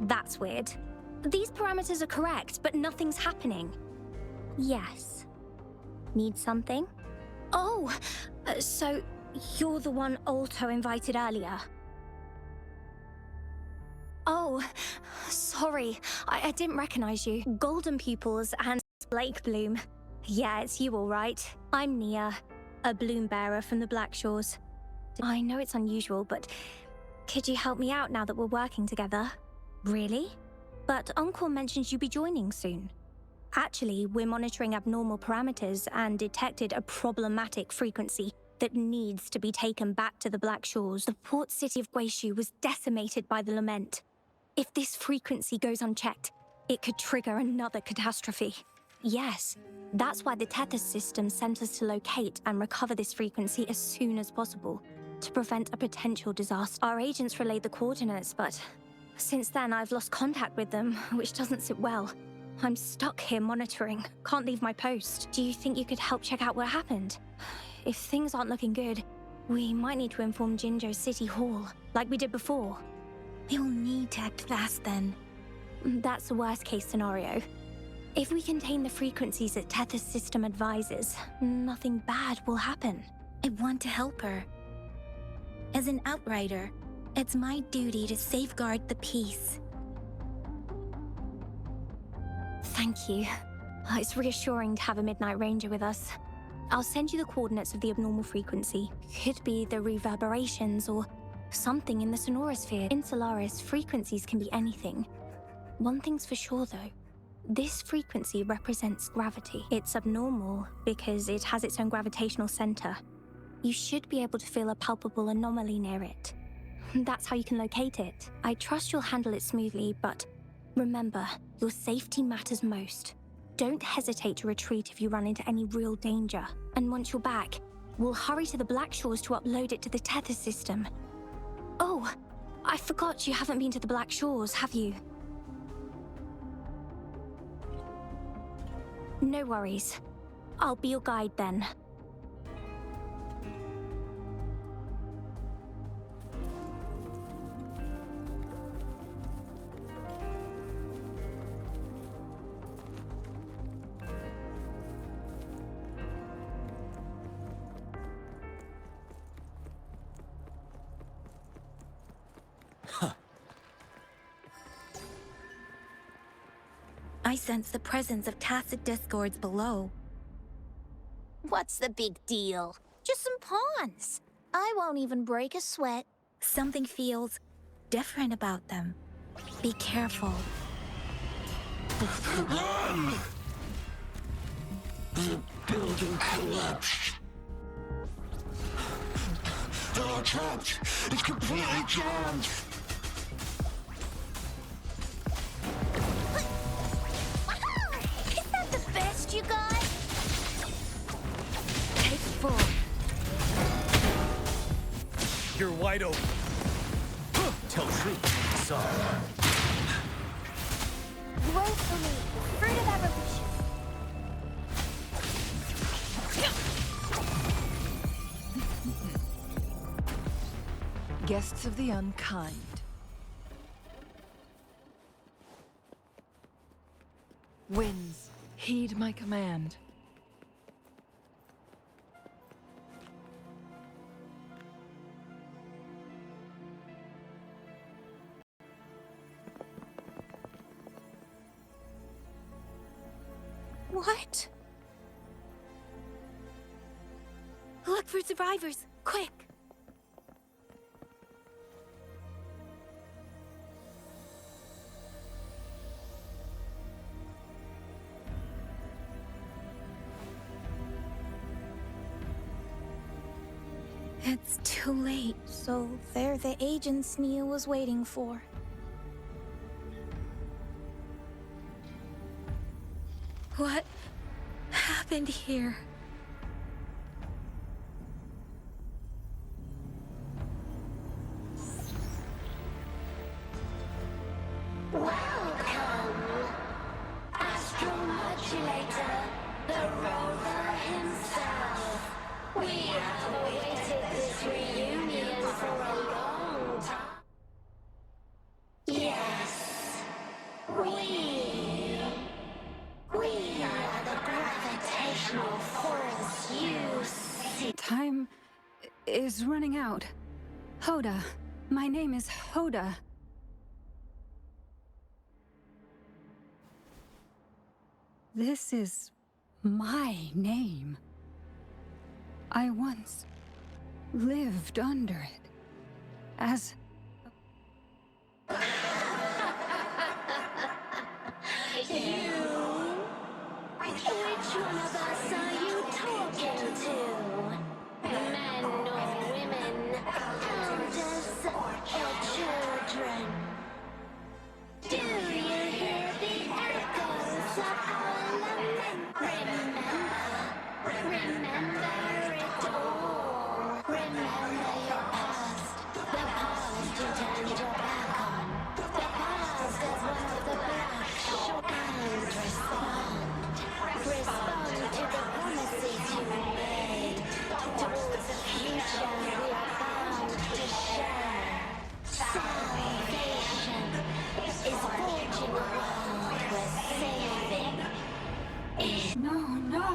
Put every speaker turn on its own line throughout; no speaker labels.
That's weird. These parameters are correct, but nothing's happening. Yes. Need something? Oh, so you're the one Alto invited earlier. Oh, sorry. I didn't recognize you. Golden pupils and Lake Bloom. Yeah, it's you all right. I'm Nia, a bloom bearer from the Black Shores. I know it's unusual, but could you help me out now that we're working together? Really? But Uncle mentions you'll be joining soon. Actually, we're monitoring abnormal parameters and detected a problematic frequency that needs to be taken back to the Black Shores. The port city of Guishu was decimated by the lament. If this frequency goes unchecked, it could trigger another catastrophe. Yes, that's why the Tethys system sent us to locate and recover this frequency as soon as possible, to prevent a potential disaster. Our agents relayed the coordinates, but since then I've lost contact with them, which doesn't sit well. I'm stuck here monitoring, can't leave my post. Do you think you could help check out what happened? If things aren't looking good, we might need to inform Jinzhou City Hall, like we did before. We'll need to act fast then. That's the worst case scenario. If we contain the frequencies that Tethys system advises, nothing bad will happen. I want to help her. As an outrider, it's my duty to safeguard the peace. Thank you. It's reassuring to have a Midnight Ranger with us. I'll send you the coordinates of the abnormal frequency. Could be the reverberations or something in the sonorosphere. In Solaris, frequencies can be anything. One thing's for sure though. This frequency represents gravity. It's abnormal because it has its own gravitational center. You should be able to feel a palpable anomaly near it. That's how you can locate it. I trust you'll handle it smoothly, but remember, your safety matters most. Don't hesitate to retreat if you run into any real danger. And once you're back, we'll hurry to the Black Shores to upload it to the Tethys system. Oh, I forgot you haven't been to the Black Shores, have you? No worries. I'll be your guide then. I sense the presence of tacit discords below.
What's the big deal? Just some pawns. I won't even break a sweat.
Something feels different about them. Be careful.
Run! The building collapsed. They're trapped. It's completely jammed.
Is that the best you got?
Take 4.
You're wide open. Tell truth, son.
Woefully, fruit of evolution.
Guests of the unkind. Winds, heed my command.
What? Look for survivors, quick! It's too late.
So they're the agents Nia was waiting for.
What happened here?
Welcome, Astromodulator, the rover himself. We have awaited this reunion for a long time. Yes, We are the gravitational force you see.
Time is running out. Hoda. My name is Hoda. This is my name. I once lived under it. As
Which one of us are you talking to? Men or women? Elders or children? Do you hear the echoes of our lament? Remember it all. Remember your past. The past you turned your back on. The past is one of the black shore. And respond to the promises you made. Towards a future we are bound to share. Salvation is forging a world we're saving.
No.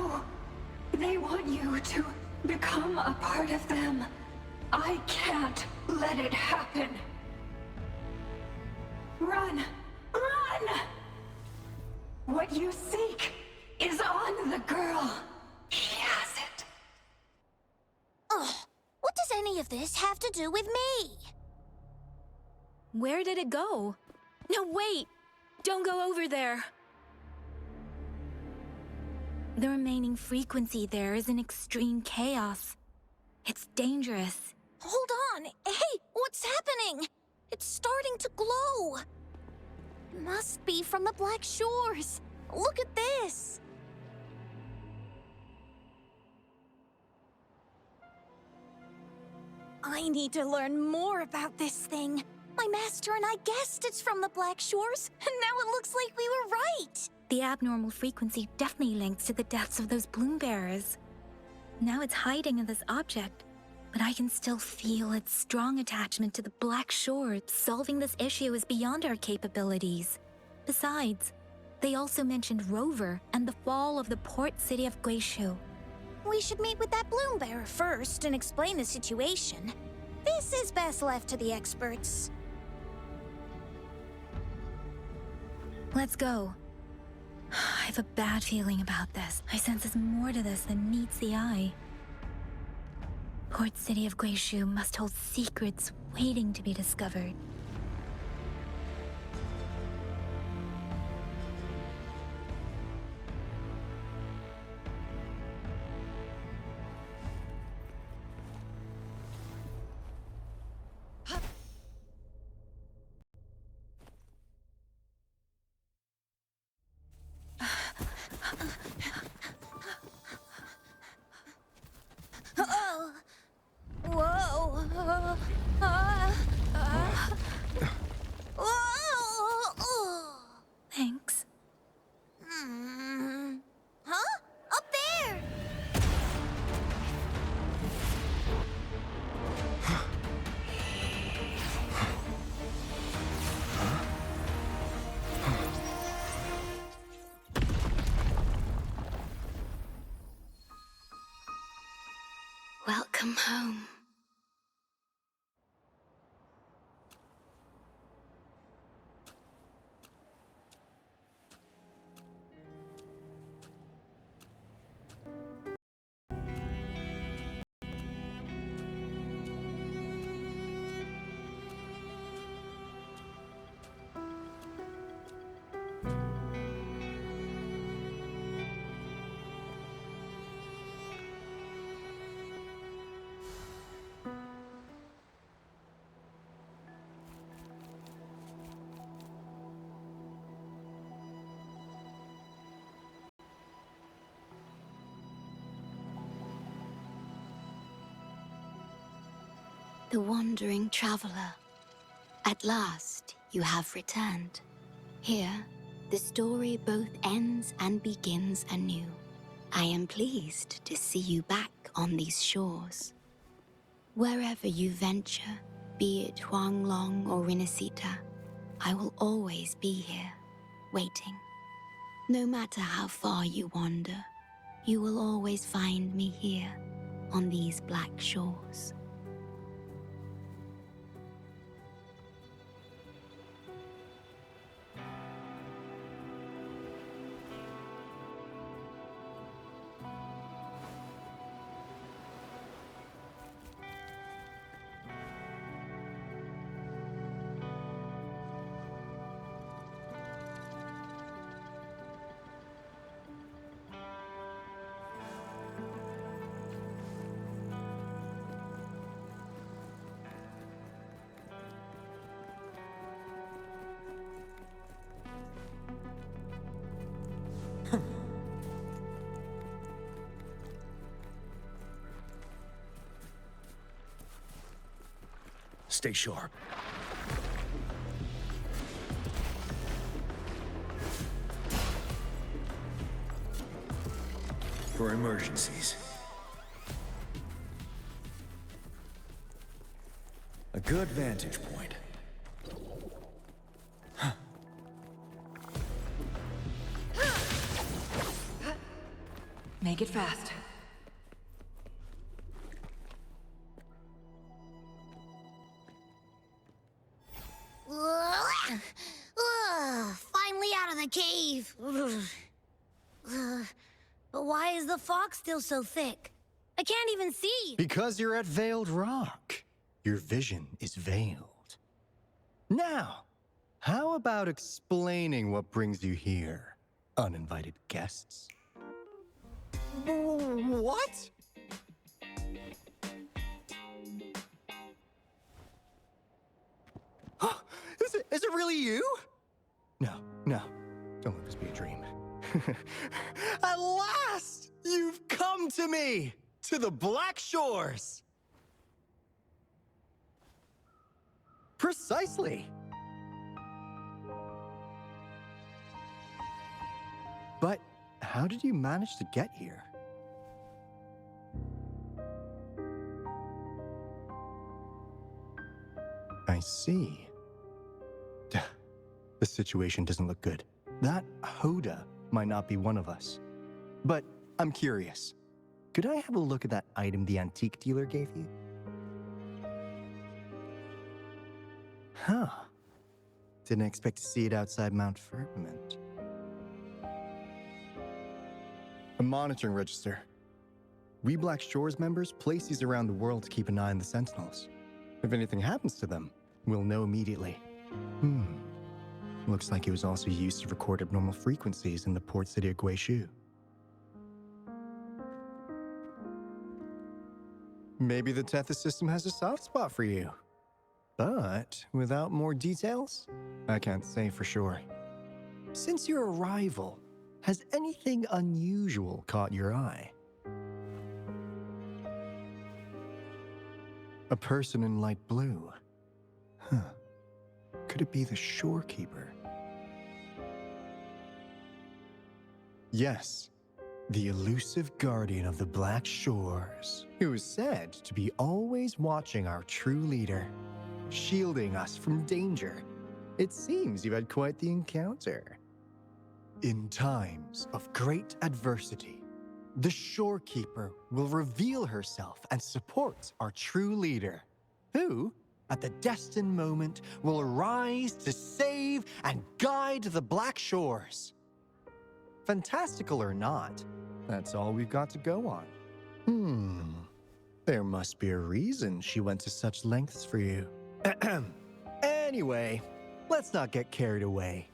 They want you to become a part of them. I can't let it happen. Run! What you seek is on the girl. She has it.
Ugh, what does any of this have to do with me?
Where did it go? No, wait! Don't go over there! The remaining frequency there is in extreme chaos. It's dangerous.
Hold on. Hey, what's happening? It's starting to glow. It must be from the Black Shores. Look at this. I need to learn more about this thing. My master and I guessed it's from the Black Shores, and now it looks like we were right.
The abnormal frequency definitely links to the deaths of those bloom bearers. Now it's hiding in this object, but I can still feel its strong attachment to the Black Shore. Solving this issue is beyond our capabilities. Besides, they also mentioned Rover and the fall of the port city of Guishu.
We should meet with that bloom bearer first and explain the situation. This is best left to the experts.
Let's go. I have a bad feeling about this. I sense there's more to this than meets the eye. Port city of Guishu must hold secrets waiting to be discovered. Thanks.
Huh? Up there!
Welcome home.
The wandering traveler. At last, you have returned. Here, the story both ends and begins anew. I am pleased to see you back on these shores. Wherever you venture, be it Huanglong or Rinasita, I will always be here. waiting. No matter how far you wander, you will always find me here on these black shores.
Stay sharp. For emergencies. A good vantage point.
Make it fast.
Finally out of the cave. But why is the fog still so thick? I can't even see.
Because you're at Veiled Rock. Your vision is veiled. Now, how about explaining what brings you here, uninvited guests? What? Is it really you? No, don't let this be a dream. At last, you've come to me, to the Black Shores. Precisely. But how did you manage to get here? I see. The situation doesn't look good. That Hoda might not be one of us. But I'm curious. Could I have a look at that item the antique dealer gave you? Huh. Didn't expect to see it outside Mount Firmament. A monitoring register. We Black Shores members place these around the world to keep an eye on the Sentinels. If anything happens to them, we'll know immediately. Looks like it was also used to record abnormal frequencies in the port city of Guishu. Maybe the Tethys system has a soft spot for you. But without more details, I can't say for sure. Since your arrival, has anything unusual caught your eye? A person in light blue. Huh. Could it be the shorekeeper? Yes, the elusive guardian of the Black Shores, who is said to be always watching our true leader, shielding us from danger. It seems you've had quite the encounter. In times of great adversity, the shorekeeper will reveal herself and support our true leader, who, at the destined moment, will arise to save and guide the Black Shores. Fantastical or not, that's all we've got to go on. There must be a reason she went to such lengths for you. Anyway, let's not get carried away.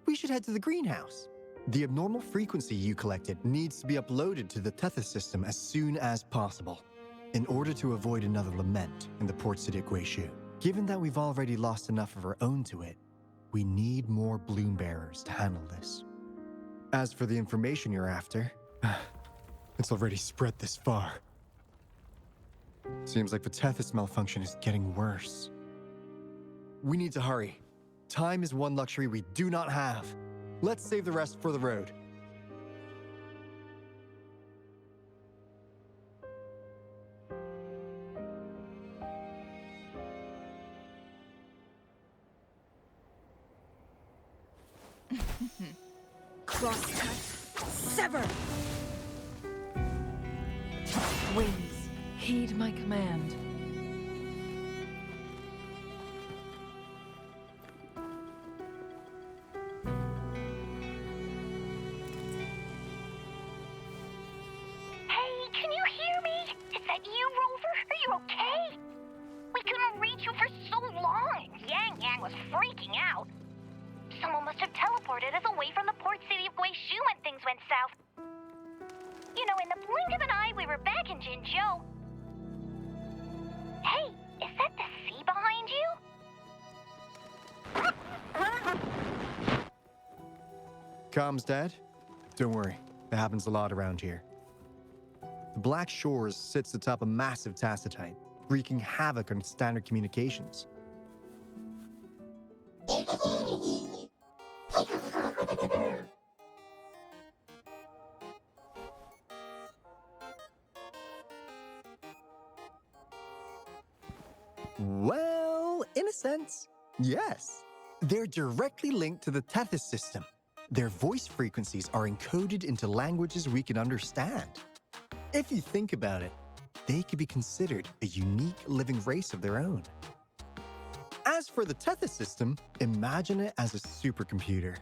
We should head to the greenhouse. The abnormal frequency you collected needs to be uploaded to the Tethys system as soon as possible, in order to avoid another lament in the port city of Guishu. Given that we've already lost enough of our own to it, we need more bloom bearers to handle this. As for the information you're after, it's already spread this far. Seems like the Tethys malfunction is getting worse. We need to hurry. Time is one luxury we do not have. Let's save the rest for the road.
Crosscut. Sever! Winds, heed my command.
Hey, can you hear me? Is that you, Rover? Are you okay? We couldn't reach you for so long. Yang Yang was freaking out. Someone must have teleported us away from the port city of Guizhou when things went south. You know, in the blink of an eye, we were back in Jinzhou. Hey, is that the sea behind you?
Comms dead? Don't worry, it happens a lot around here. The Black Shores sits atop a massive tacitite, wreaking havoc on standard communications. Well, in a sense, yes. They're directly linked to the Tethys system. Their voice frequencies are encoded into languages we can understand. If you think about it, they could be considered a unique living race of their own. As for the Tethys system, imagine it as a supercomputer.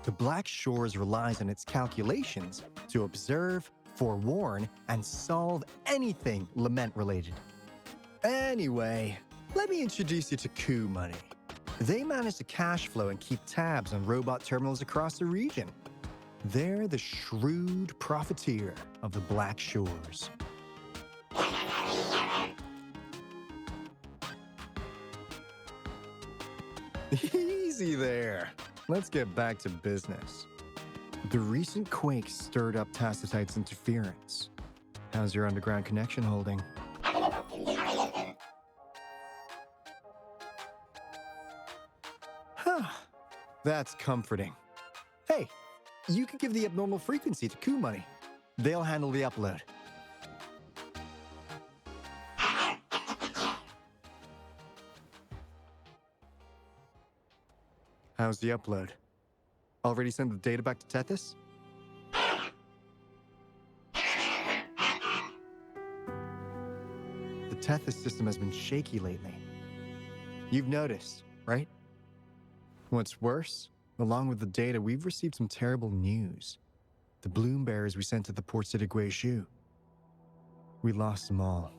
The Black Shores relies on its calculations to observe, forewarn, and solve anything lament-related. Anyway, let me introduce you to Coup Money. They manage to cash flow and keep tabs on robot terminals across the region. They're the shrewd profiteer of the Black Shores. Easy there. Let's get back to business. The recent quake stirred up Tacitite's interference. How's your underground connection holding? Huh. That's comforting. Hey, you could give the abnormal frequency to Coup Money. They'll handle the upload. How's the upload? Already sent the data back to Tethys? The Tethys system has been shaky lately. You've noticed, right? What's worse, along with the data, we've received some terrible news. The bloom bearers we sent to the port city of Guizhou. We lost them all.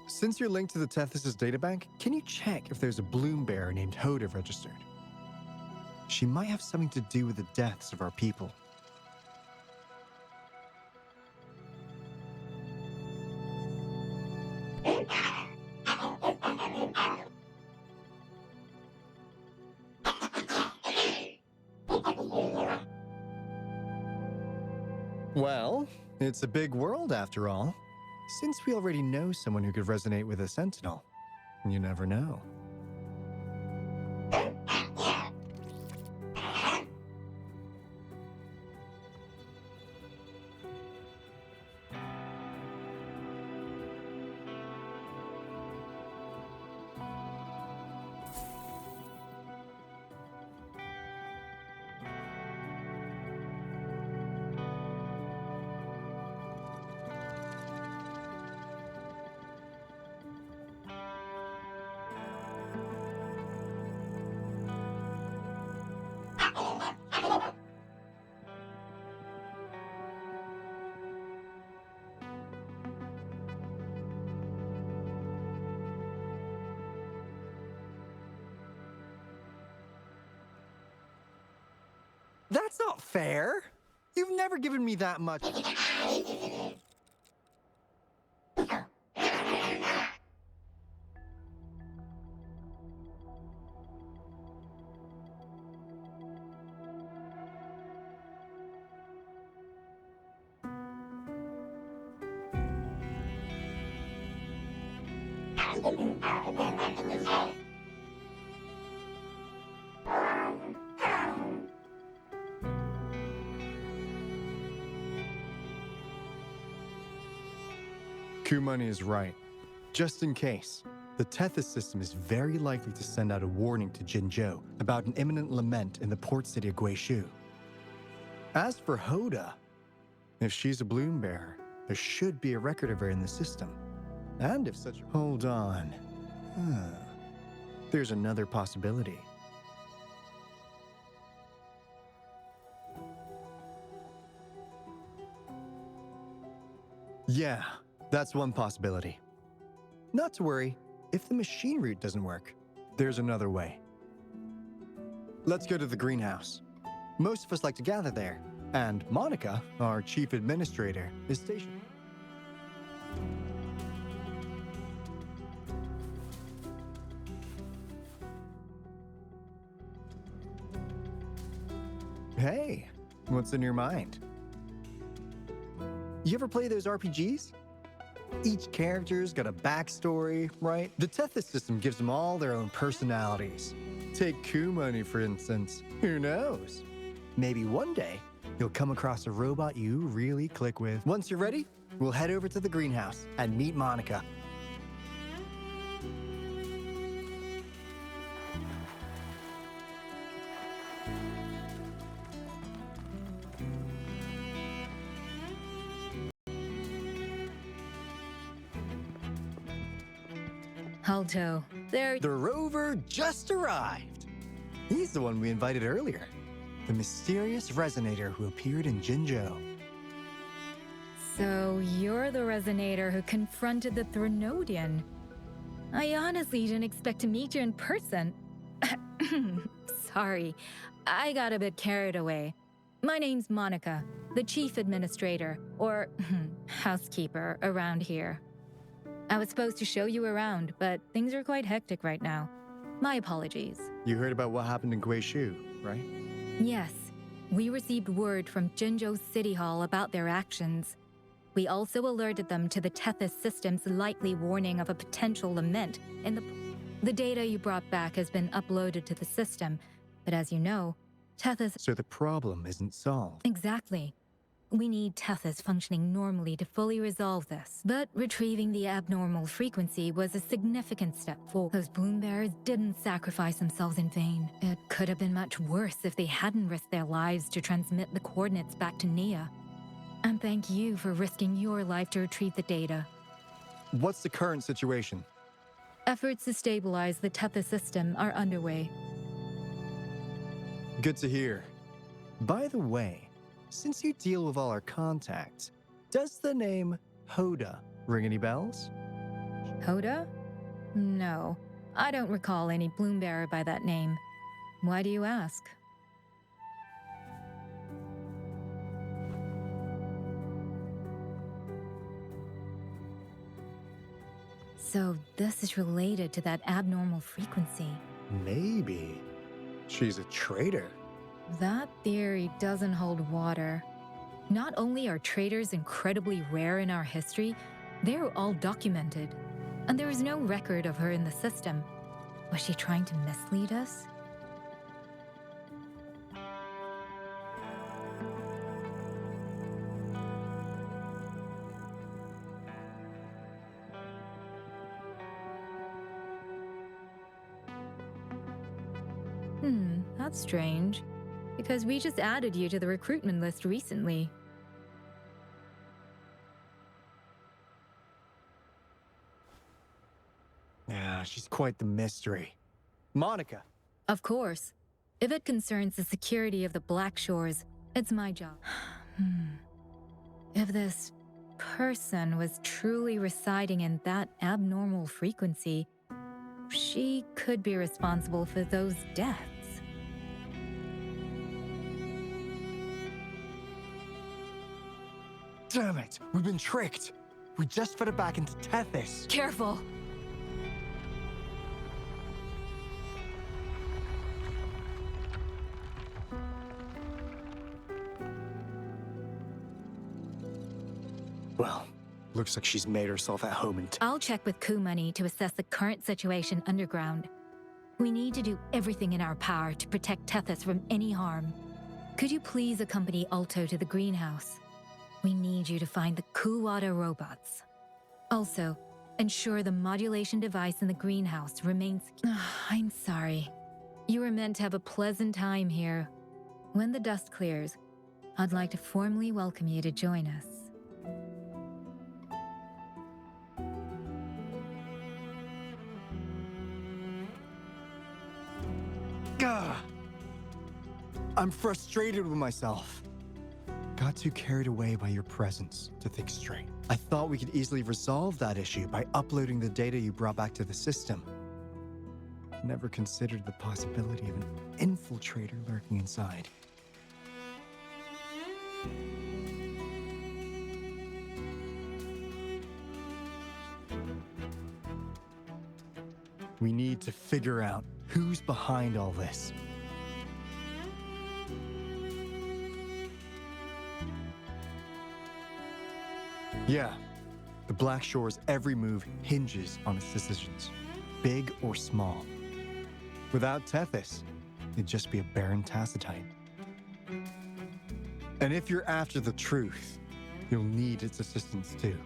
Since you're linked to the Tethys' databank, can you check if there's a bloom bearer named Hoda registered? She might have something to do with the deaths of our people. Well, it's a big world after all. Since we already know someone who could resonate with a Sentinel, you never know. That's not fair. You've never given me that much. Coup Money is right. Just in case, The Tethys system is very likely to send out a warning to Jinzhou about an imminent lament in the port city of Guishu. As for Hoda, if she's a bloom bearer, there should be a record of her in the system. And if such... Hold on. There's another possibility. Yeah, that's one possibility. Not to worry, if the machine route doesn't work, there's another way. Let's go to the greenhouse. Most of us like to gather there, and Monica, our chief administrator, is stationed. Hey, what's in your mind? You ever play those RPGs? Each character's got a backstory, right? The Tethys system gives them all their own personalities. Take Kumani, for instance. Who knows? Maybe one day, you'll come across a robot you really click with. Once you're ready, we'll head over to the greenhouse and meet Monica.
Alto, there.
The rover just arrived. He's the one we invited earlier. The mysterious resonator who appeared in Jinzhou.
So you're the resonator who confronted the Threnodian. I honestly didn't expect to meet you in person. Sorry, I got a bit carried away. My name's Monica, the chief administrator, or housekeeper around here. I was supposed to show you around, but things are quite hectic right now. My apologies.
You heard about what happened in Guishu, right?
Yes, we received word from Jinzhou City Hall about their actions. We also alerted them to the Tethys system's likely warning of a potential lament in the data you brought back has been uploaded to the system, but as you know, Tethys...
So the problem isn't solved.
Exactly. We need Tethys functioning normally to fully resolve this. But retrieving the abnormal frequency was a significant step forward. Those bloom bearers didn't sacrifice themselves in vain. It could have been much worse if they hadn't risked their lives to transmit the coordinates back to Nia. And thank you for risking your life to retrieve the data.
What's the current situation?
Efforts to stabilize the Tethys system are underway.
Good to hear. By the way, since you deal with all our contacts, does the name Hoda ring any bells?
Hoda? No, I don't recall any bloom bearer by that name. Why do you ask? So this is related to that abnormal frequency.
Maybe. She's a traitor.
That theory doesn't hold water. Not only are traitors incredibly rare in our history, they're all documented. And there is no record of her in the system. Was she trying to mislead us? That's strange. Because we just added you to the recruitment list recently.
Yeah, she's quite the mystery. Monica!
Of course. If it concerns the security of the Black Shores, it's my job. If this person was truly residing in that abnormal frequency, she could be responsible for those deaths.
Damn it! We've been tricked! We just fed it back into Tethys!
Careful!
Well, looks like she's made herself at home in
I'll check with Kumani to assess the current situation underground. We need to do everything in our power to protect Tethys from any harm. Could you please accompany Alto to the greenhouse? We need you to find the Kuwata robots. Also, ensure the modulation device in the greenhouse remains. I'm sorry. You were meant to have a pleasant time here. When the dust clears, I'd like to formally welcome you to join us.
Gah! I'm frustrated with myself. Got too carried away by your presence to think straight. I thought we could easily resolve that issue by uploading the data you brought back to the system. Never considered the possibility of an infiltrator lurking inside. We need to figure out who's behind all this. Yeah, the Black Shore's every move hinges on its decisions, big or small. Without Tethys, it'd just be a barren Tacitite. And if you're after the truth, you'll need its assistance too.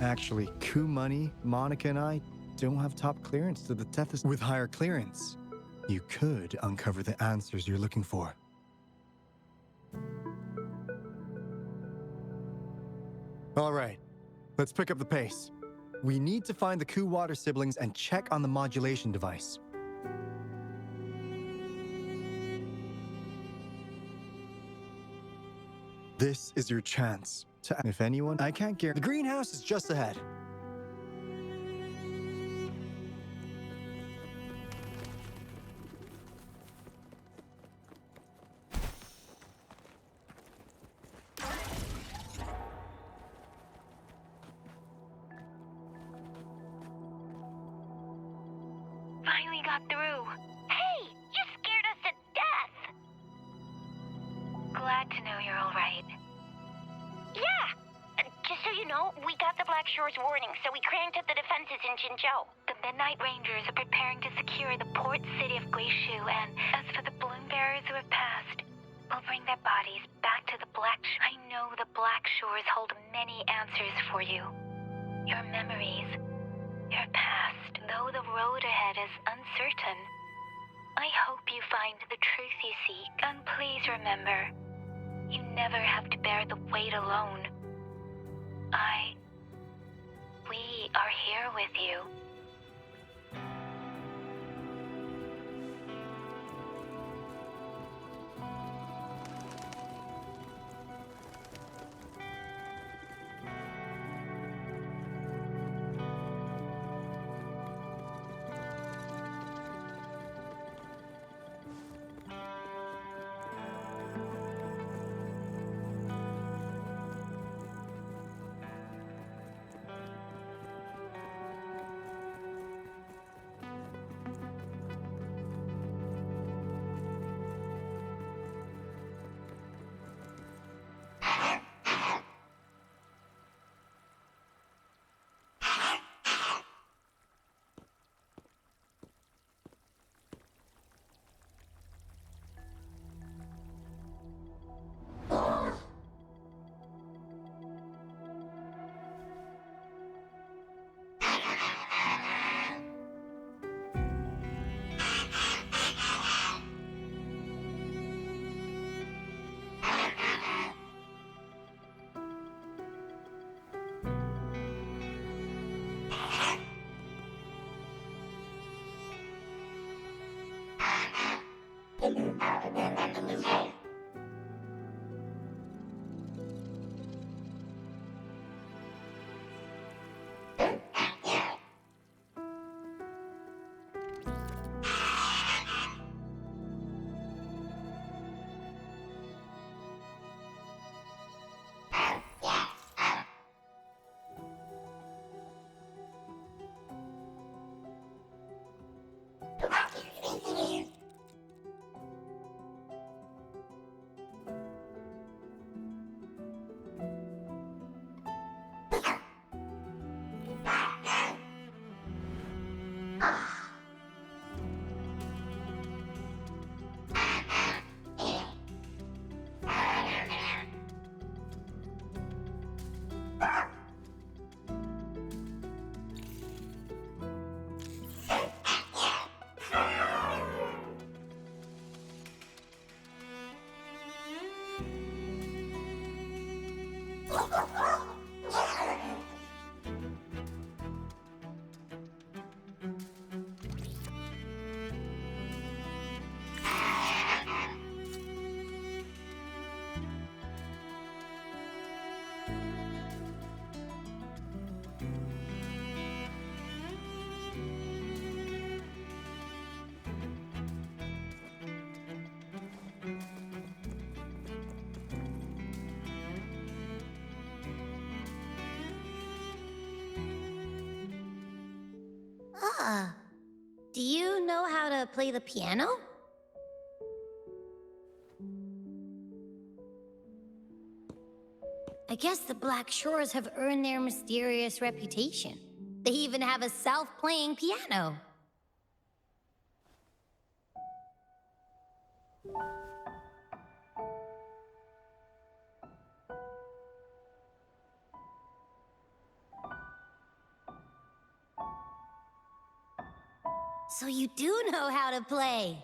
Actually, Ku Money, Monica, and I don't have top clearance to the Tethys. With higher clearance, you could uncover the answers you're looking for. All right, let's pick up the pace. We need to find the Ku Water siblings and check on the modulation device. This is your chance to, if anyone, I can't guarantee. The greenhouse is just ahead.
Finally got through. Hey, you scared us to death. Glad to know you're all right. Yeah. Just so you know, we got the Black Shore's warning, so we cranked up the defenses in Jinzhou. The Midnight Rangers are preparing to secure the port city of Guishu, and as for the bloom bearers who have passed, we'll bring their bodies back to the Black Shore. I know the Black Shores hold many answers for you. Your memories, your past. Though the road ahead is uncertain, I hope you find the truth you seek. And please remember, you never have to bear the weight alone. We are here with you.
Ah, do you know how to play the piano? I guess the Black Shores have earned their mysterious reputation. They even have a self-playing piano. So you do know how to play.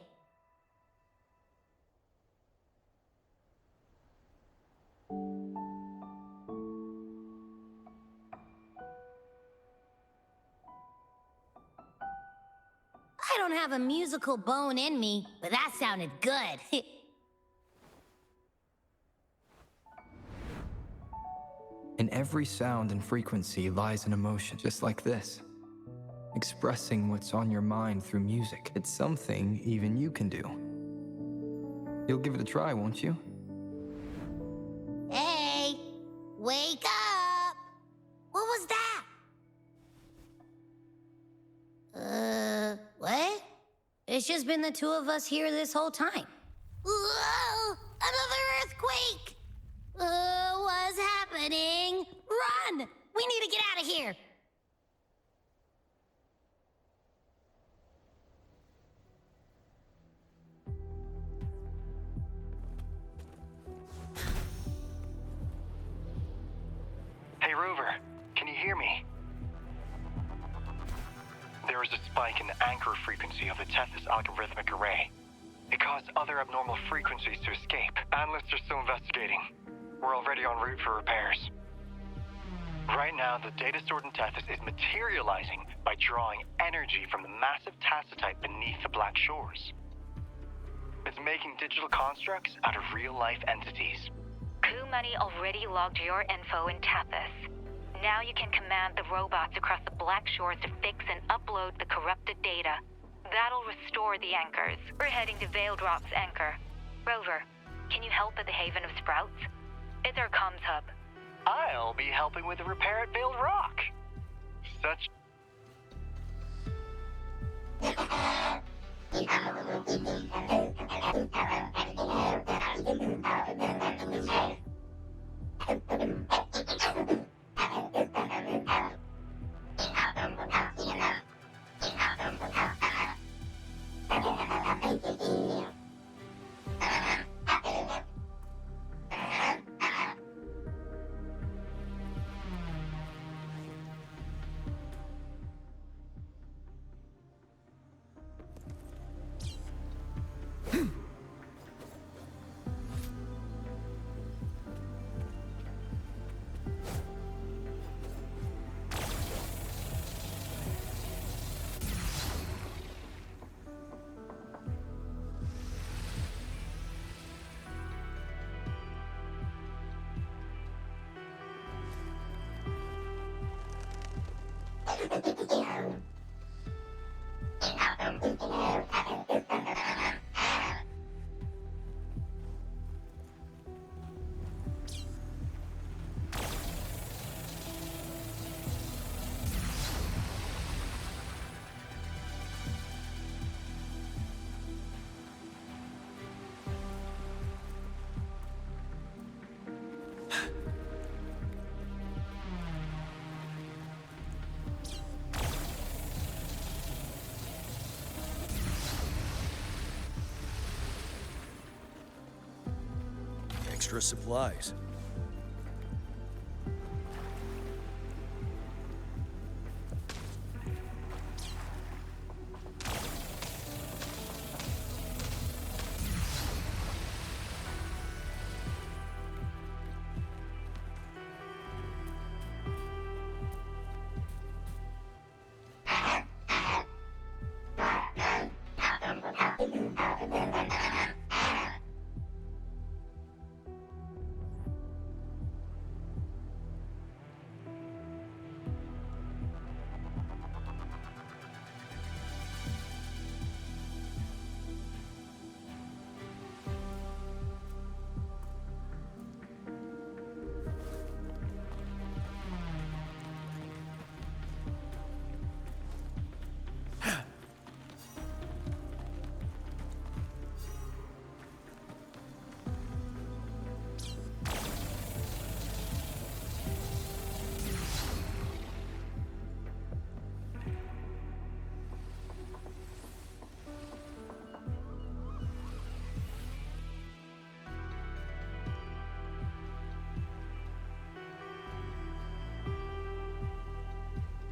I don't have a musical bone in me, but that sounded good.
In every sound and frequency lies an emotion, just like this. Expressing what's on your mind through music. It's something even you can do. You'll give it a try, won't you?
Hey, wake up! What was that? What? It's just been the two of us here this whole time. Whoa! Another earthquake! What's happening? Run! We need to get out of here!
Hey, Rover, can you hear me? There is a spike in the anchor frequency of the Tethys algorithmic array. It caused other abnormal frequencies to escape. Analysts are still investigating. We're already en route for repairs. Right now, the data stored in Tethys is materializing by drawing energy from the massive tacitite beneath the Black Shores. It's making digital constructs out of real-life entities.
Coup Money already logged your info in Tethys. Now you can command the robots across the Black Shores to fix and upload the corrupted data. That'll restore the anchors. We're heading to Veil Drop's anchor. Rover, can you help at the Haven of Sprouts? It's our comms hub.
I'll be helping with the repair at Veiled Rock. Such...
Extra supplies.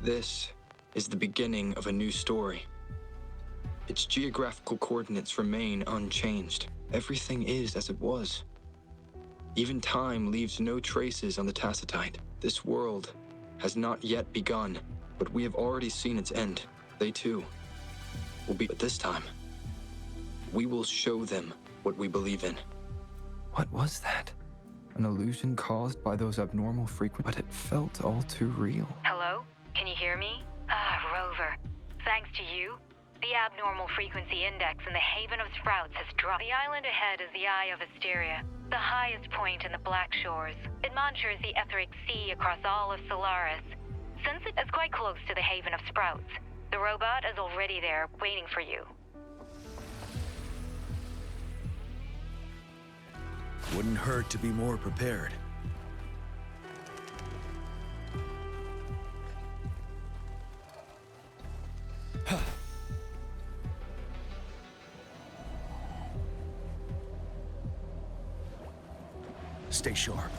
This is the beginning of a new story. Its geographical coordinates remain unchanged. Everything is as it was. Even time leaves no traces on the Tacitite. This world has not yet begun, but we have already seen its end. They too will be, but this time, we will show them what we believe in. What was that? An illusion caused by those abnormal frequencies, but it felt all too real.
Hello? Can you hear me? Rover. Thanks to you, the abnormal frequency index in the Haven of Sprouts has dropped. The island ahead is the Eye of Asteria, the highest point in the Black Shores. It monitors the Etheric Sea across all of Solaris. Since it is quite close to the Haven of Sprouts, the robot is already there, waiting for you.
Wouldn't hurt to be more prepared. Stay sharp.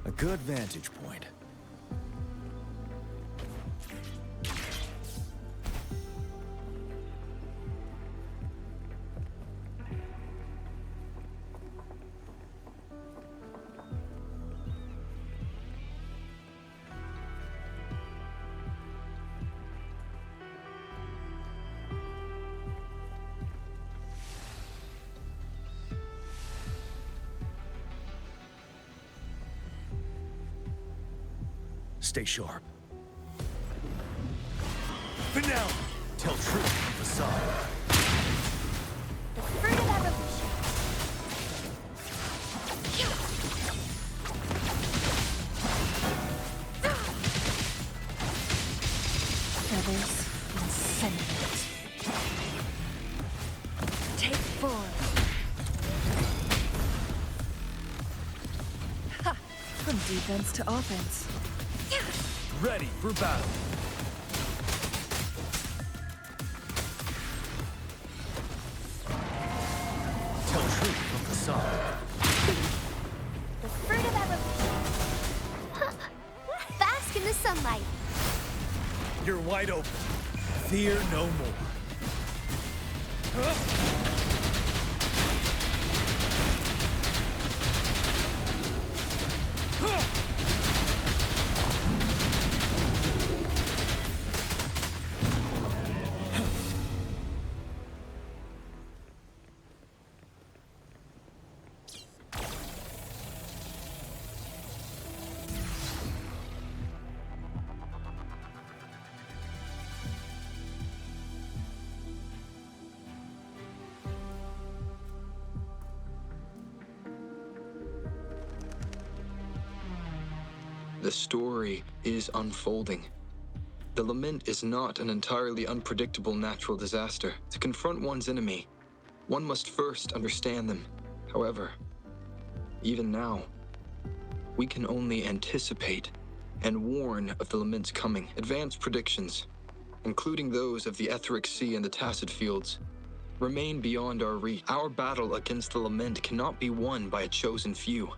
A good vantage point. Stay sharp. Finale! Tell truth from facade.
The fruit of evolution. Feathers incinerate. Take 4. Ha! From defense to offense.
Ready for battle. Tell truth from facade.
The fruit of evolution. Bask in the sunlight.
You're wide open. Fear no more.
The story is unfolding. The lament is not an entirely unpredictable natural disaster. To confront one's enemy, one must first understand them. However, even now, we can only anticipate and warn of the lament's coming. Advanced predictions, including those of the Etheric Sea and the Tacet Fields, remain beyond our reach. Our battle against the lament cannot be won by a chosen few.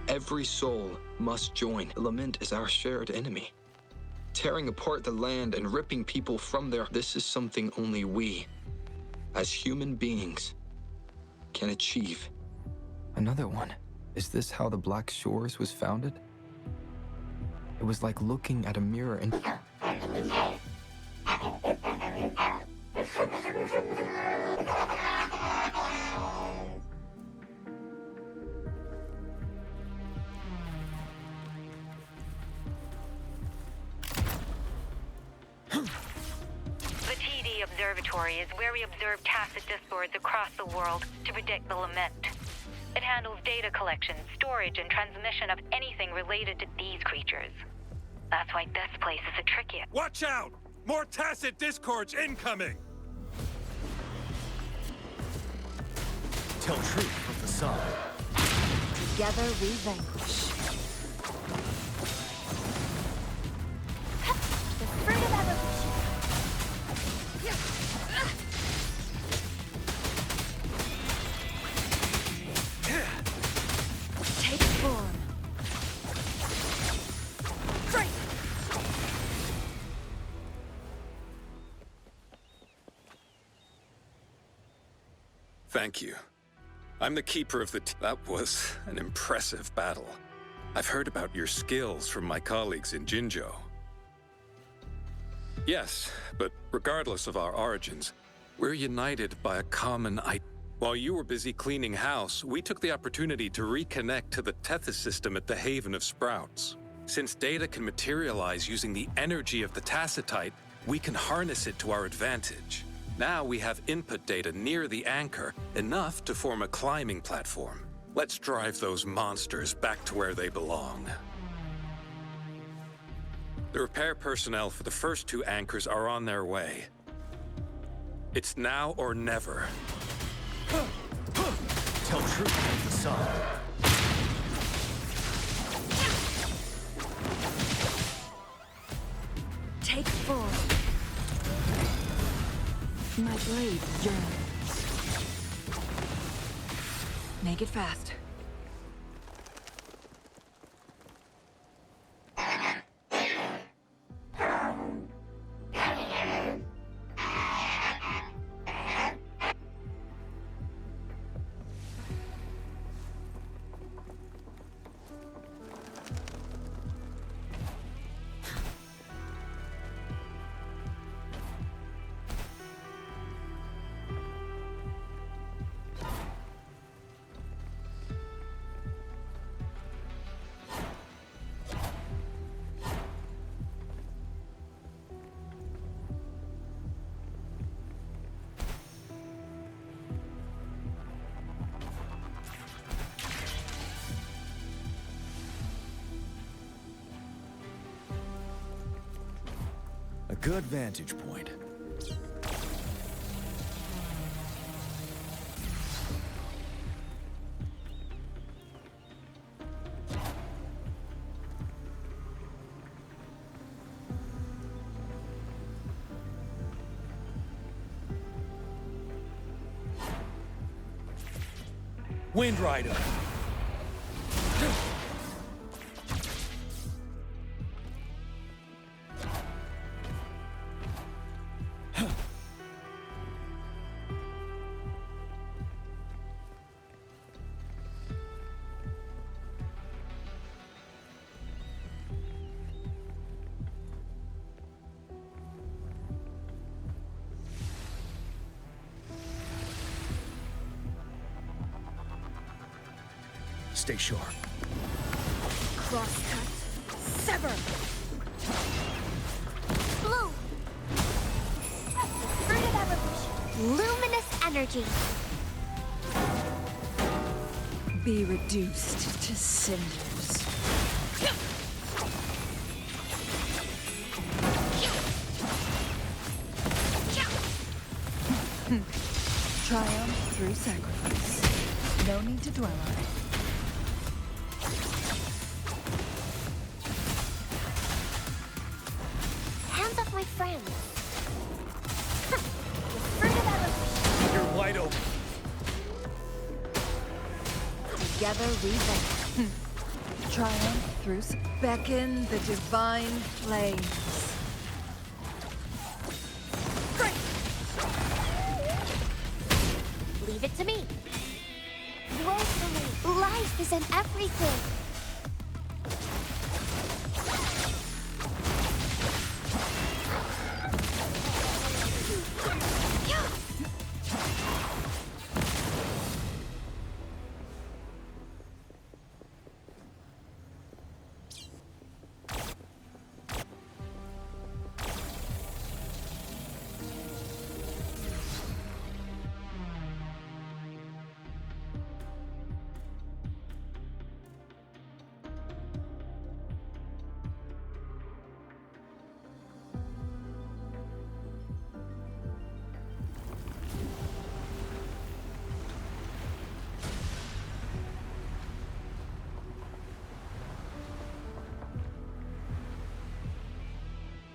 Every soul must join. The lament is our shared enemy, tearing apart the land and ripping people from their... This is something only we, as human beings, can achieve. Another one. Is this how the Black Shores was founded? It was like looking at a mirror and...
The TD Observatory is where we observe tacit discords across the world to predict the lament. It handles data collection, storage, and transmission of anything related to these creatures. That's why this place is a tricky...
Watch out! More tacit discords incoming! Tell truth from the side.
Together we vanquish.
The fruit of evolution.
Take form.
Thank you. I'm the keeper of the That was an impressive battle. I've heard about your skills from my colleagues in Jinzhou. Yes, but regardless of our origins, we're united by a common idea. While you were busy cleaning house, we took the opportunity to reconnect to the Tethys system at the Haven of Sprouts. Since data can materialize using the energy of the Tacetite, we can harness it to our advantage. Now we have input data near the anchor, enough to form a climbing platform. Let's drive those monsters back to where they belong. The repair personnel for the first two anchors are on their way. It's now or never.
Tell truth from the side.
Take form. My blade yearns. Make it fast.
A good vantage point. Wind Rider. Stay sharp.
Crosscut. Sever.
Blue. Fruit of evolution. Luminous energy.
Be reduced to cinders.
Triumph through sacrifice. No need to dwell on it.
Hands off my friend.
You're wide open.
Together we vent. Triumph through beckon the divine flames.
Leave it to me. Woefully, life isn't everything.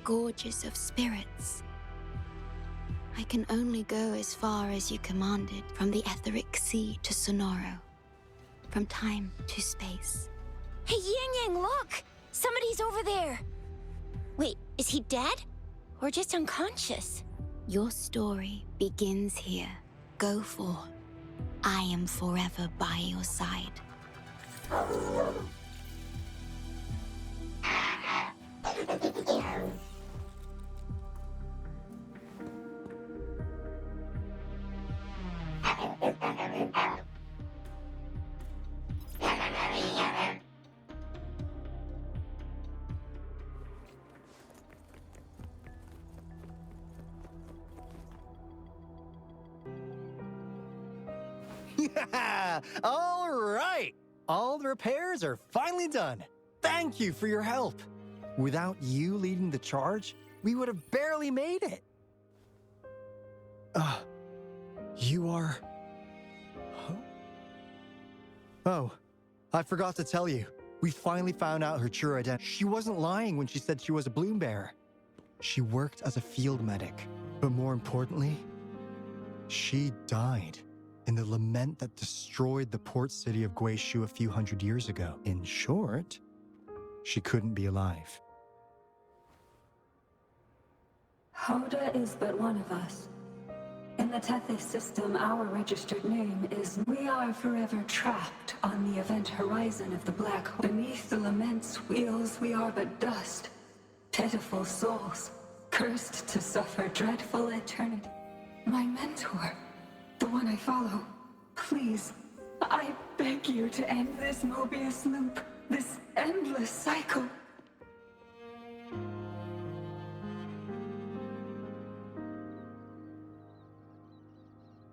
Gorges of spirits. I can only go as far as you commanded, from the etheric sea to Sonoro, from time to space.
Hey, Yang Yang, look! Somebody's over there! Wait, is he dead? Or just unconscious?
Your story begins here. Go forth. I am forever by your side.
Yeah! All right! All the repairs are finally done. Thank you for your help. Without you leading the charge, we would have barely made it. You are... Huh? Oh, I forgot to tell you. We finally found out her true identity. She wasn't lying when she said she was a bloom bearer. She worked as a field medic. But more importantly, she died in the lament that destroyed the port city of Guishu a few hundred years ago. In short, she couldn't be alive.
Hoda is but one of us. In the Tethys system, our registered name is... We are forever trapped on the event horizon of the black hole. Beneath the lament's wheels, we are but dust. Pitiful souls, cursed to suffer dreadful eternity. My mentor, the one I follow, please, I beg you to end this Mobius loop, this endless cycle.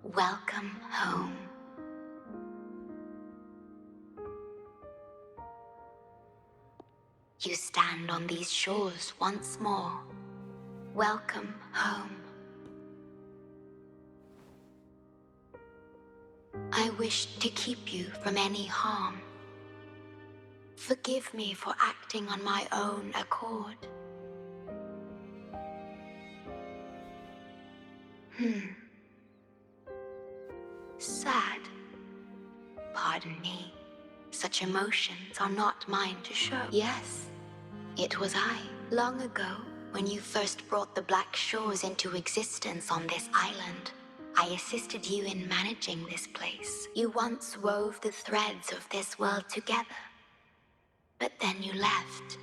Welcome home. You stand on these shores once more. Welcome home. I wish to keep you from any harm. Forgive me for acting on my own accord. Sad. Pardon me. Such emotions are not mine to show. Yes, it was I, long ago, when you first brought the Black Shores into existence on this island. I assisted you in managing this place. You once wove the threads of this world together. But then you left,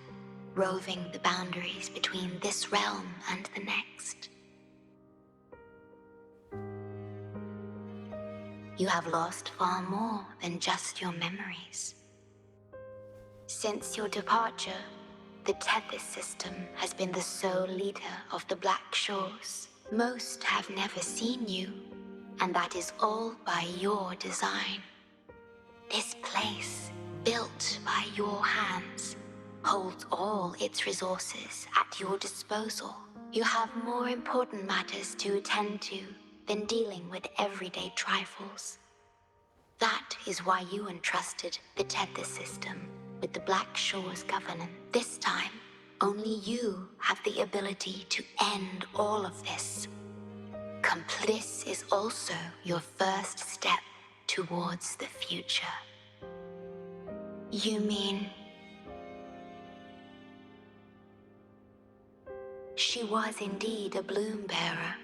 roving the boundaries between this realm and the next. You have lost far more than just your memories. Since your departure, the Tethys system has been the sole leader of the Black Shores. Most have never seen you, and that is all by your design. This place, built by your hands, holds all its resources at your disposal. You have more important matters to attend to than dealing with everyday trifles. That is why you entrusted the Tether system with the Black Shores Governance. This time, only you have the ability to end all of this. This is also your first step towards the future. You mean... She was indeed a bloom bearer,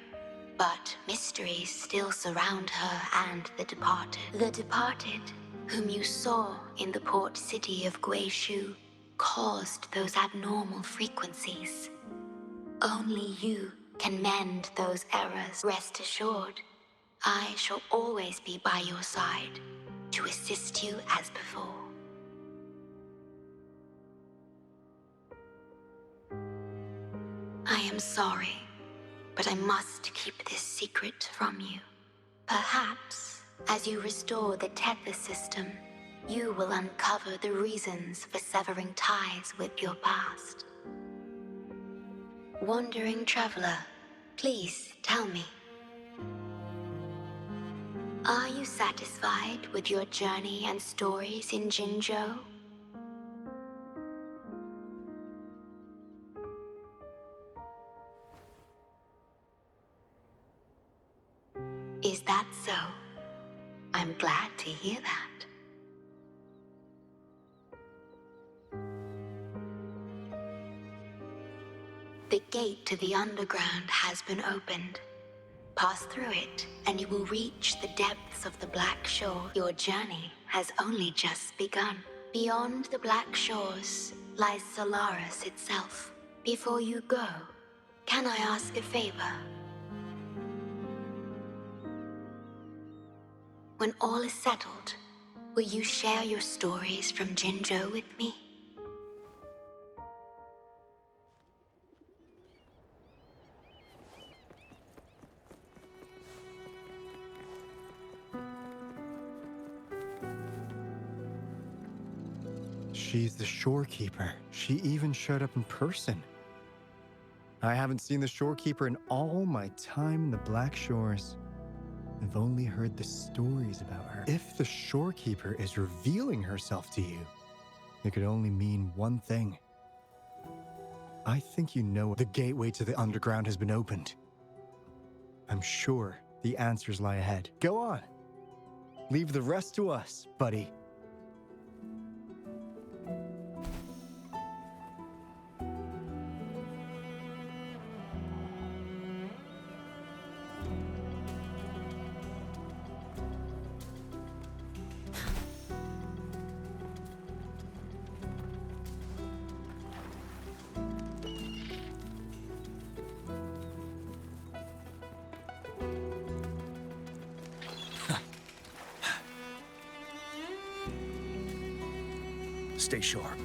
but mysteries still surround her and the departed. The departed, whom you saw in the port city of Guishu, caused those abnormal frequencies. Only you can mend those errors. Rest assured, I shall always be by your side to assist you as before. I am sorry, but I must keep this secret from you. Perhaps, as you restore the Tether system, you will uncover the reasons for severing ties with your past. Wandering traveler, please tell me. Are you satisfied with your journey and stories in Jinzhou? Is that so? I'm glad to hear that. The gate to the underground has been opened. Pass through it, and you will reach the depths of the Black Shore. Your journey has only just begun. Beyond the Black Shores lies Solaris itself. Before you go, can I ask a favor? When all is settled, will you share your stories from Jinzhou with me?
She's the shorekeeper. She even showed up in person. I haven't seen the shorekeeper in all my time in the Black Shores. I've only heard the stories about her. If the shorekeeper is revealing herself to you, it could only mean one thing. I think you know the gateway to the underground has been opened. I'm sure the answers lie ahead. Go on. Leave the rest to us, buddy.
Stay sharp.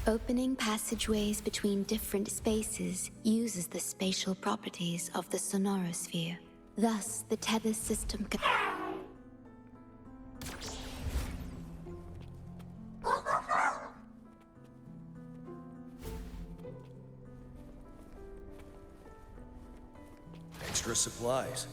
Opening passageways between different spaces uses the spatial properties of the sonorosphere. Thus, the tether system can...
Extra supplies.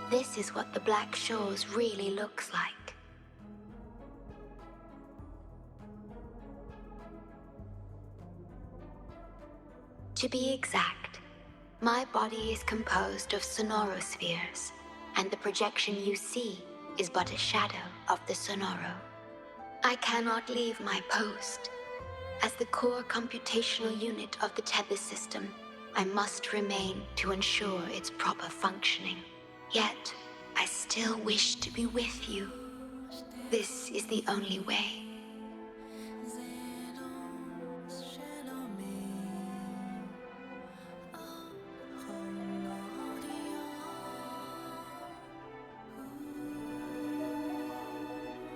This is what the Black Shores really looks like. To be exact, my body is composed of sonorospheres, and the projection you see is but a shadow of the sonoro. I cannot leave my post. As the core computational unit of the tether system, I must remain to ensure its proper functioning. Yet, I still wish to be with you. This is the only way.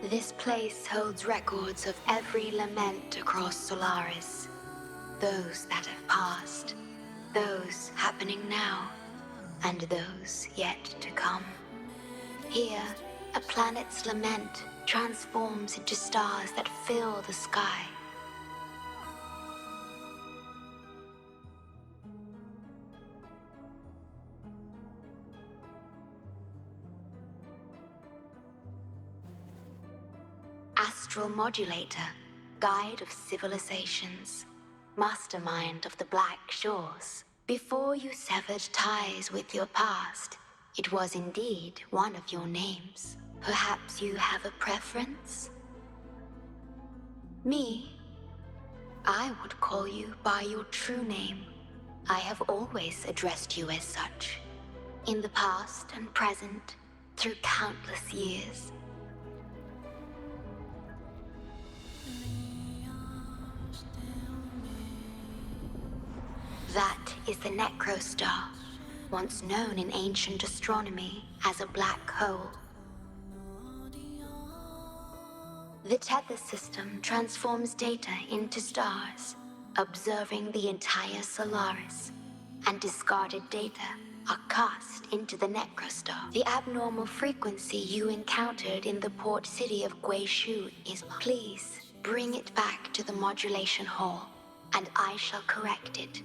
This place holds records of every lament across Solaris. Those that have passed, those happening now, and those yet to come. Here, a planet's lament transforms into stars that fill the sky. Astral Modulator, Guide of Civilizations, Mastermind of the Black Shores. Before you severed ties with your past, it was indeed one of your names. Perhaps you have a preference? Me? I would call you by your true name. I have always addressed you as such. In the past and present, through countless years. That is the Necrostar, once known in ancient astronomy as a black hole. The tether system transforms data into stars, observing the entire Solaris, and discarded data are cast into the Necrostar. The abnormal frequency you encountered in the port city of Guishu is... Please, bring it back to the modulation hall, and I shall correct it.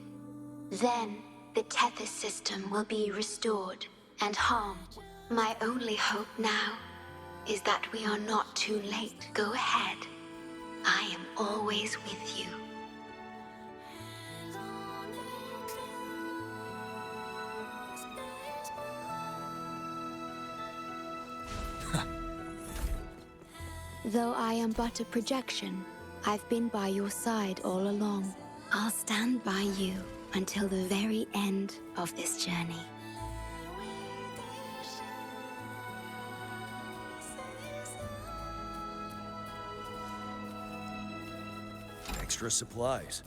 Then, the tether system will be restored and harmed. My only hope now is that we are not too late. Go ahead. I am always with you. Though I am but a projection, I've been by your side all along. I'll stand by you until the very end of this journey.
Extra supplies.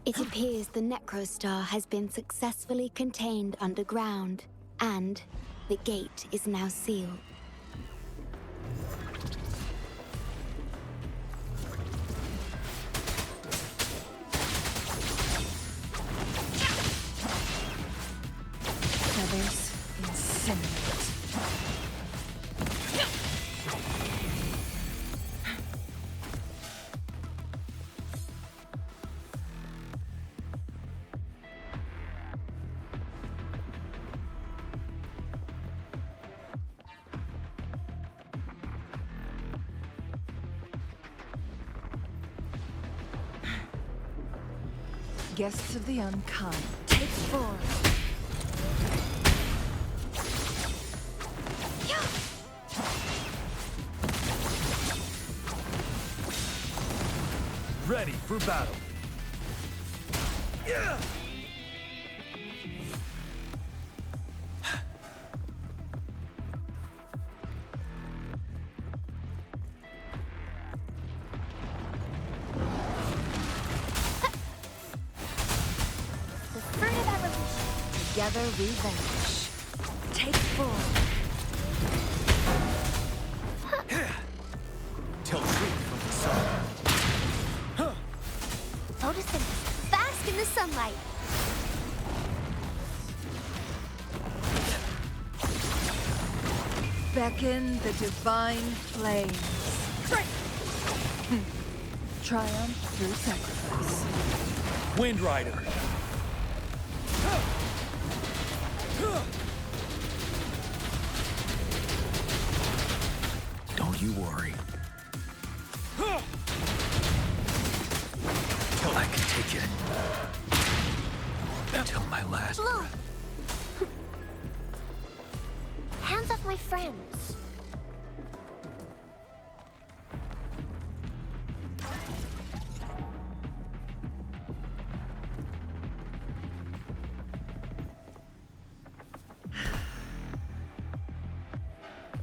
It appears the Necrostar has been successfully contained underground, and The gate is now sealed.
Feathers incinerate. Guests of the unkind, take form.
Ready for battle. Yeah!
The fruit of evolution.
Together we vanish. Take form.
Tell truth from the sun.
Photosynthesis, fast in the sunlight.
Beckon the divine flames. Triumph through sacrifice.
Wind Rider. Don't you worry. Till I can take it. Until my last breath.
Hands off my friends.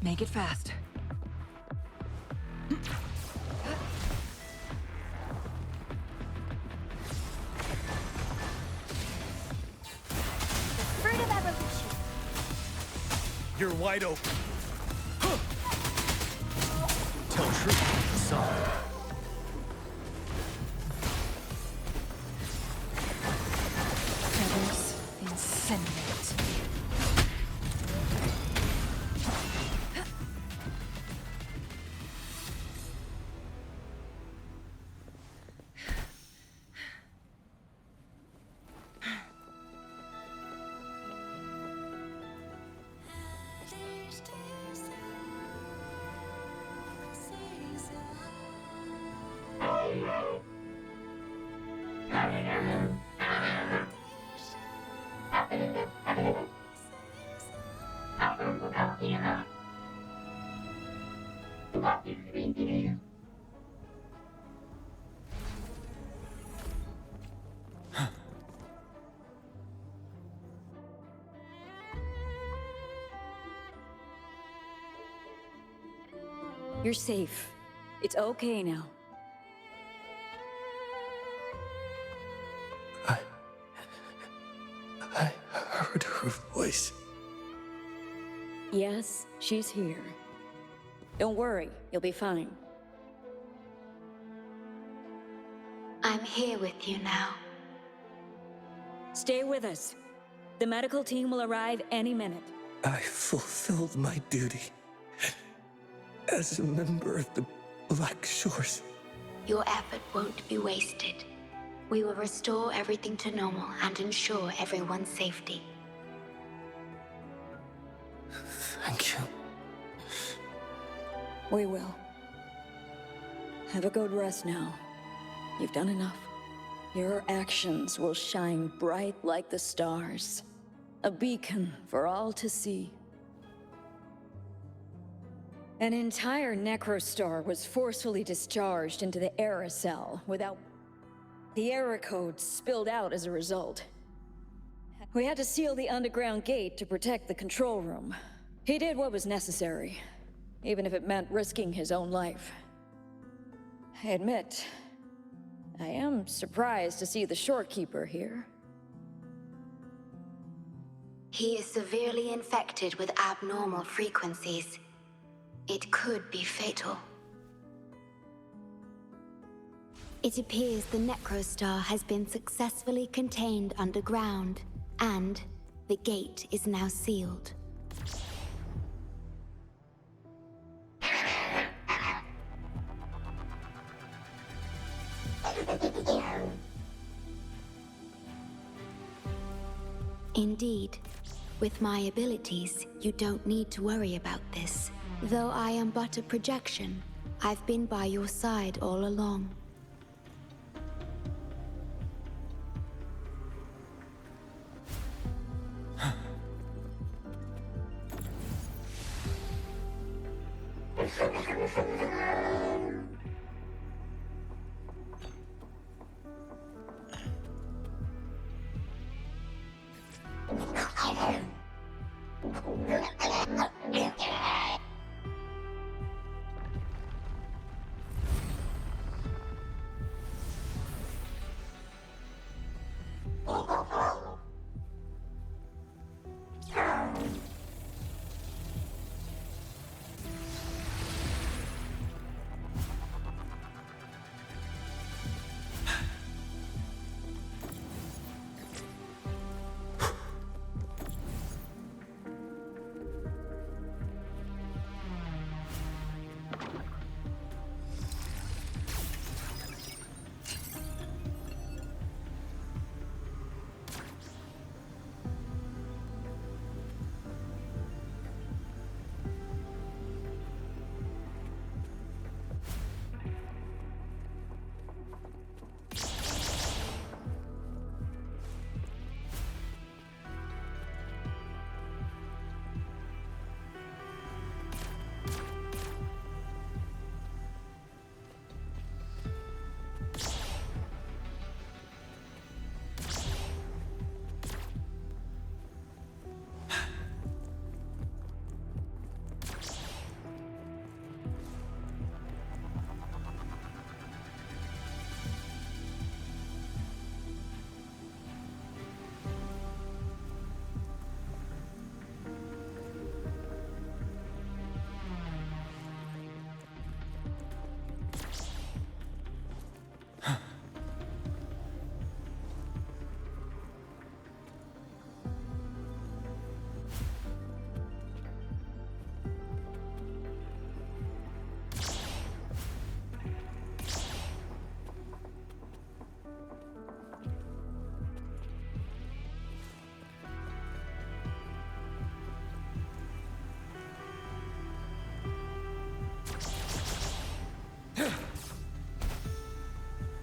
Make it fast.
The fruit of evolution.
You're wide open. Tell truth from the sun.
Feathers incinerate.
You're safe. It's okay now.
I heard her voice.
Yes, she's here. Don't worry, you'll be fine.
I'm here with you now.
Stay with us. The medical team will arrive any minute.
I fulfilled my duty as a member of the Black Shores.
Your effort won't be wasted. We will restore everything to normal and ensure everyone's safety.
Thank you.
We will. Have a good rest now. You've done enough. Your actions will shine bright like the stars. A beacon for all to see. An entire necrostar was forcefully discharged into the Era cell without... The Era code spilled out as a result. We had to seal the underground gate to protect the control room. He did what was necessary, even if it meant risking his own life. I admit, I am surprised to see the Shorekeeper here.
He is severely infected with abnormal frequencies. It could be fatal. It appears the Necrostar has been successfully contained underground, and the gate is now sealed. Indeed. With my abilities, you don't need to worry about this. Though I am but a projection, I've been by your side all along.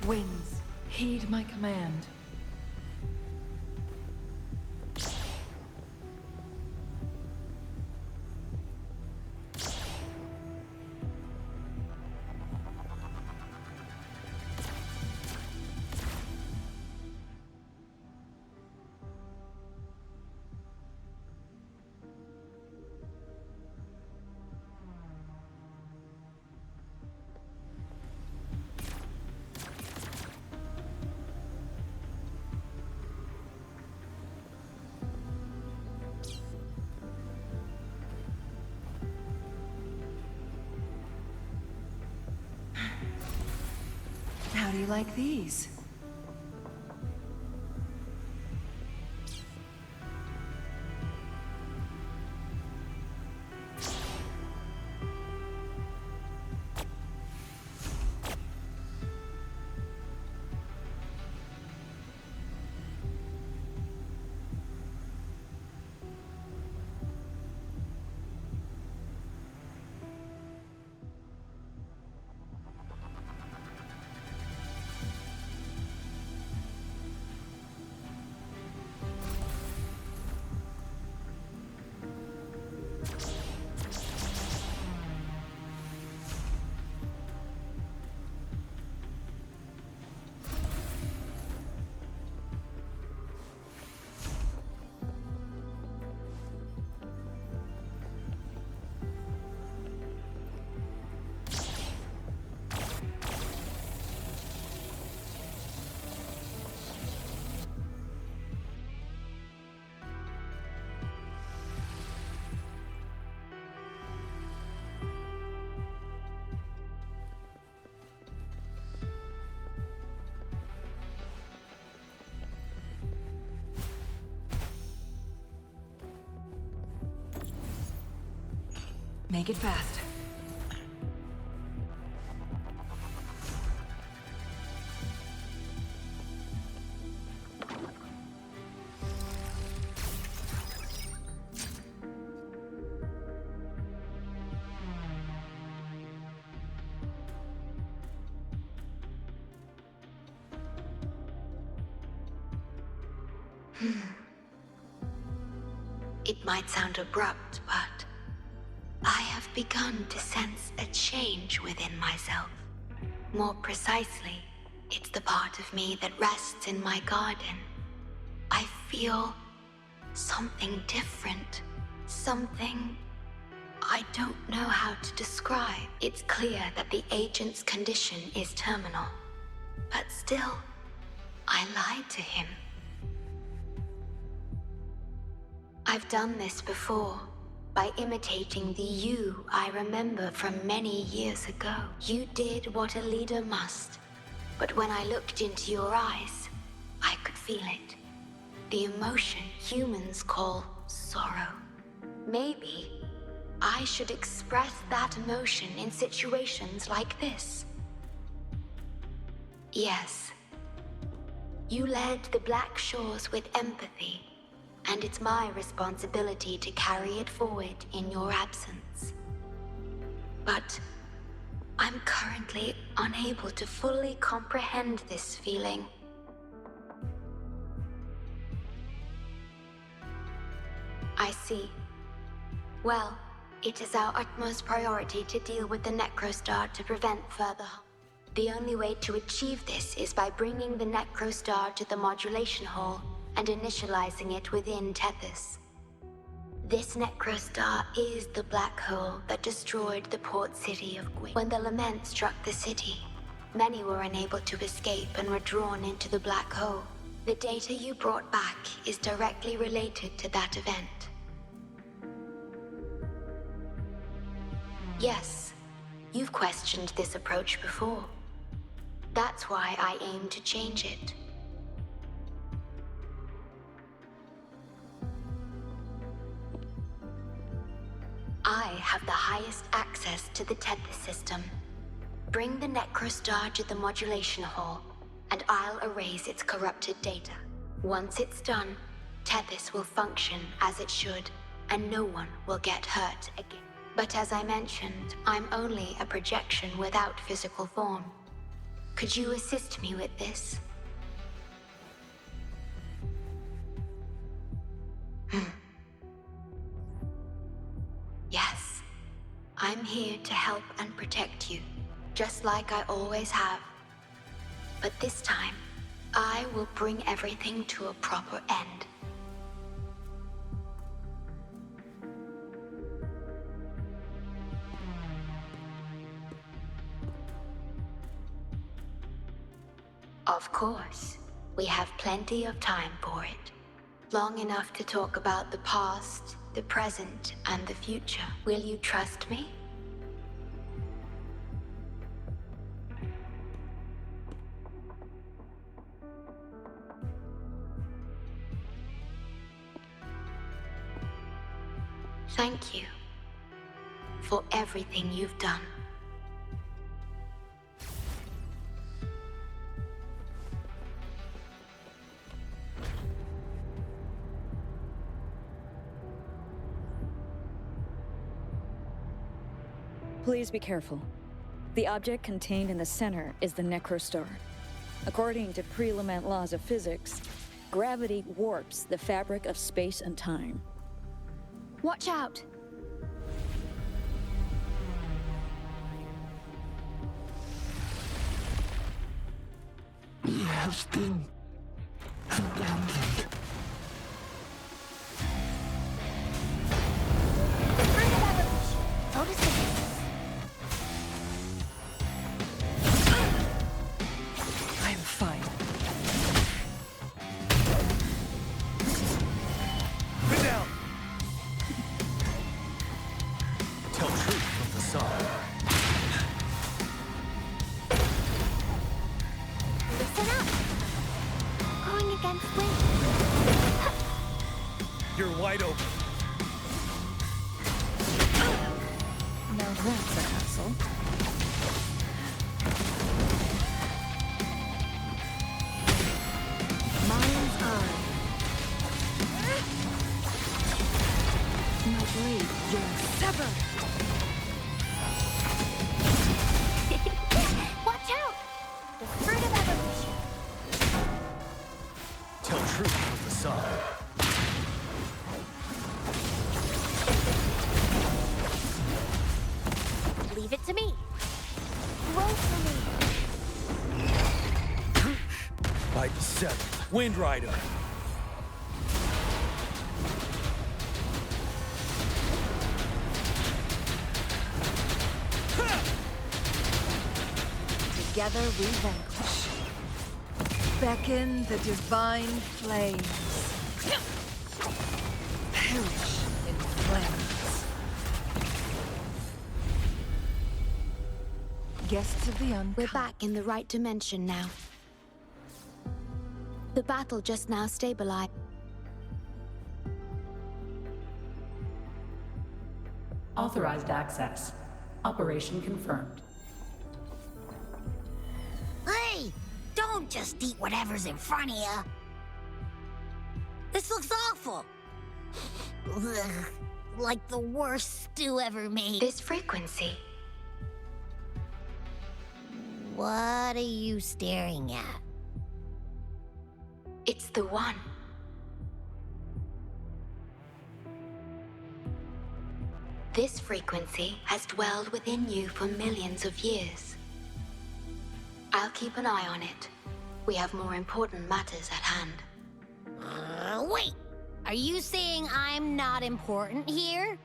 Winds, heed my command. How do you like these? Make it fast.
It might sound abrupt, but I have begun to sense a change within myself. More precisely, it's the part of me that rests in my garden. I feel something different. Something I don't know how to describe. It's clear that the agent's condition is terminal. But still, I lied to him. I've done this before, by imitating the you I remember from many years ago. You did what a leader must, but when I looked into your eyes, I could feel it. The emotion humans call sorrow. Maybe I should express that emotion in situations like this. Yes, you led the Black Shores with empathy, and it's my responsibility to carry it forward in your absence. But I'm currently unable to fully comprehend this feeling. I see. Well, it is our utmost priority to deal with the Necrostar to prevent further harm. The only way to achieve this is by bringing the Necrostar to the modulation hall and initializing it within Tethys. This Necrostar is the black hole that destroyed the port city of Gwyn. When the lament struck the city, many were unable to escape and were drawn into the black hole. The data you brought back is directly related to that event. Yes, you've questioned this approach before. That's why I aim to change it. I have the highest access to the Tethys system. Bring the Necrostar to the modulation hall, and I'll erase its corrupted data. Once it's done, Tethys will function as it should, and no one will get hurt again. But as I mentioned, I'm only a projection without physical form. Could you assist me with this? Yes. I'm here to help and protect you, just like I always have. But this time, I will bring everything to a proper end. Of course, we have plenty of time for it. Long enough to talk about the past, the present, and the future. Will you trust me? Thank you for everything you've done.
Please be careful. The object contained in the center is the Necrostar. According to pre-lament laws of physics, gravity warps the fabric of space and time.
Watch out!
We have been abandoned.
I'm fine.
Put down! Tell truth from the song.
Listen up! Going against wind.
You're wide open.
Now that's a hassle. Mind's eye. My blade, you're severed.
Watch out! The fruit of evolution.
Tell truth from the sun.
Leave it to me. Roll for me.
Bite 7. Wind Rider.
Together we vanquish. Beckon the divine flames. Perish in flames. Guests of the unkind.
We're back in the right dimension now. The battle just now stabilized.
Authorized access. Operation confirmed.
Hey! Don't just eat whatever's in front of you. This looks awful. Ugh, like the worst stew ever made.
This frequency.
What are you staring at?
It's the one. This frequency has dwelled within you for millions of years. I'll keep an eye on it. We have more important matters at hand.
Wait! Are you saying I'm not important here?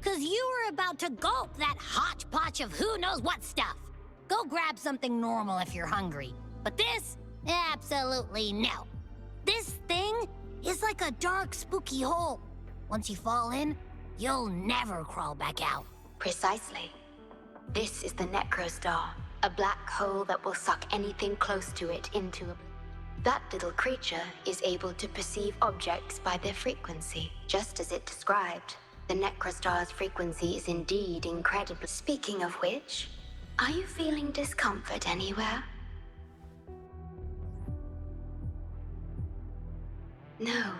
'Cause you were about to gulp that hodgepodge of who knows what stuff. Go grab something normal if you're hungry. But this? Absolutely no. This thing is like a dark, spooky hole. Once you fall in, you'll never crawl back out.
Precisely. This is the Necrostar, a black hole that will suck anything close to it into a... That little creature is able to perceive objects by their frequency, just as it described. The Necrostar's frequency is indeed incredible. Speaking of which, are you feeling discomfort anywhere? No,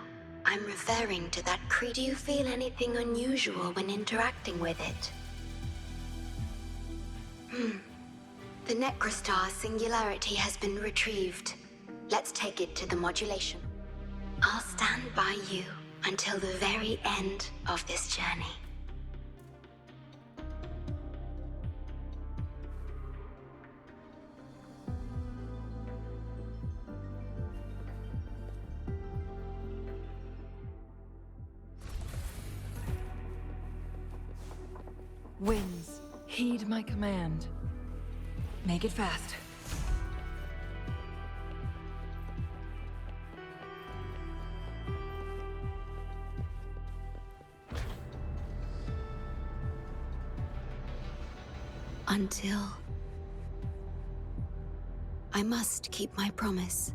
I'm referring to that creature. Do you feel anything unusual when interacting with it? The Necrostar's singularity has been retrieved. Let's take it to the modulation. I'll stand by you until the very end of this journey.
Winds, heed my command. Make it fast.
Until... I must keep my promise.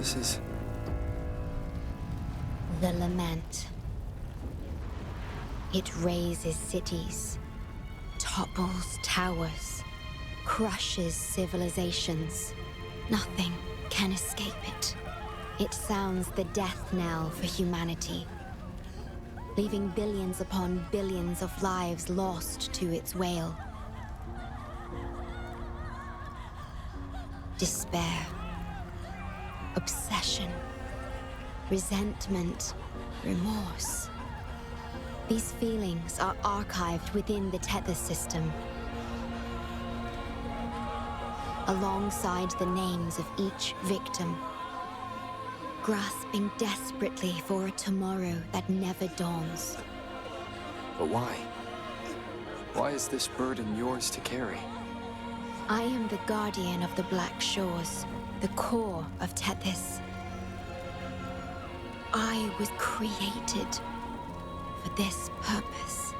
This is...
The lament. It razes cities, topples towers, crushes civilizations. Nothing can escape it. It sounds the death knell for humanity, leaving billions upon billions of lives lost to its wail. Despair, obsession, resentment, remorse. These feelings are archived within the Tethys system, alongside the names of each victim, grasping desperately for a tomorrow that never dawns.
But why? Why is this burden yours to carry?
I am the guardian of the Black Shores, the core of Tethys. I was created for this purpose.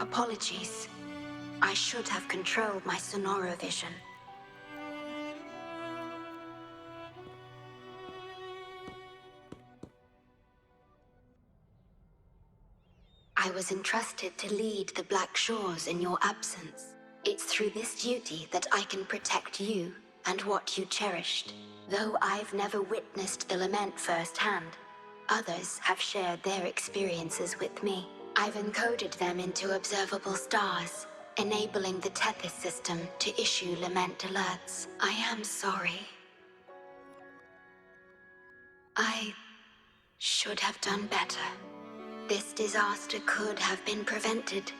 Apologies. I should have controlled my Sonoro vision. I was entrusted to lead the Black Shores in your absence. It's through this duty that I can protect you and what you cherished. Though I've never witnessed the lament firsthand, others have shared their experiences with me. I've encoded them into observable stars, enabling the Tethys system to issue lament alerts. I am sorry. I should have done better. This disaster could have been prevented.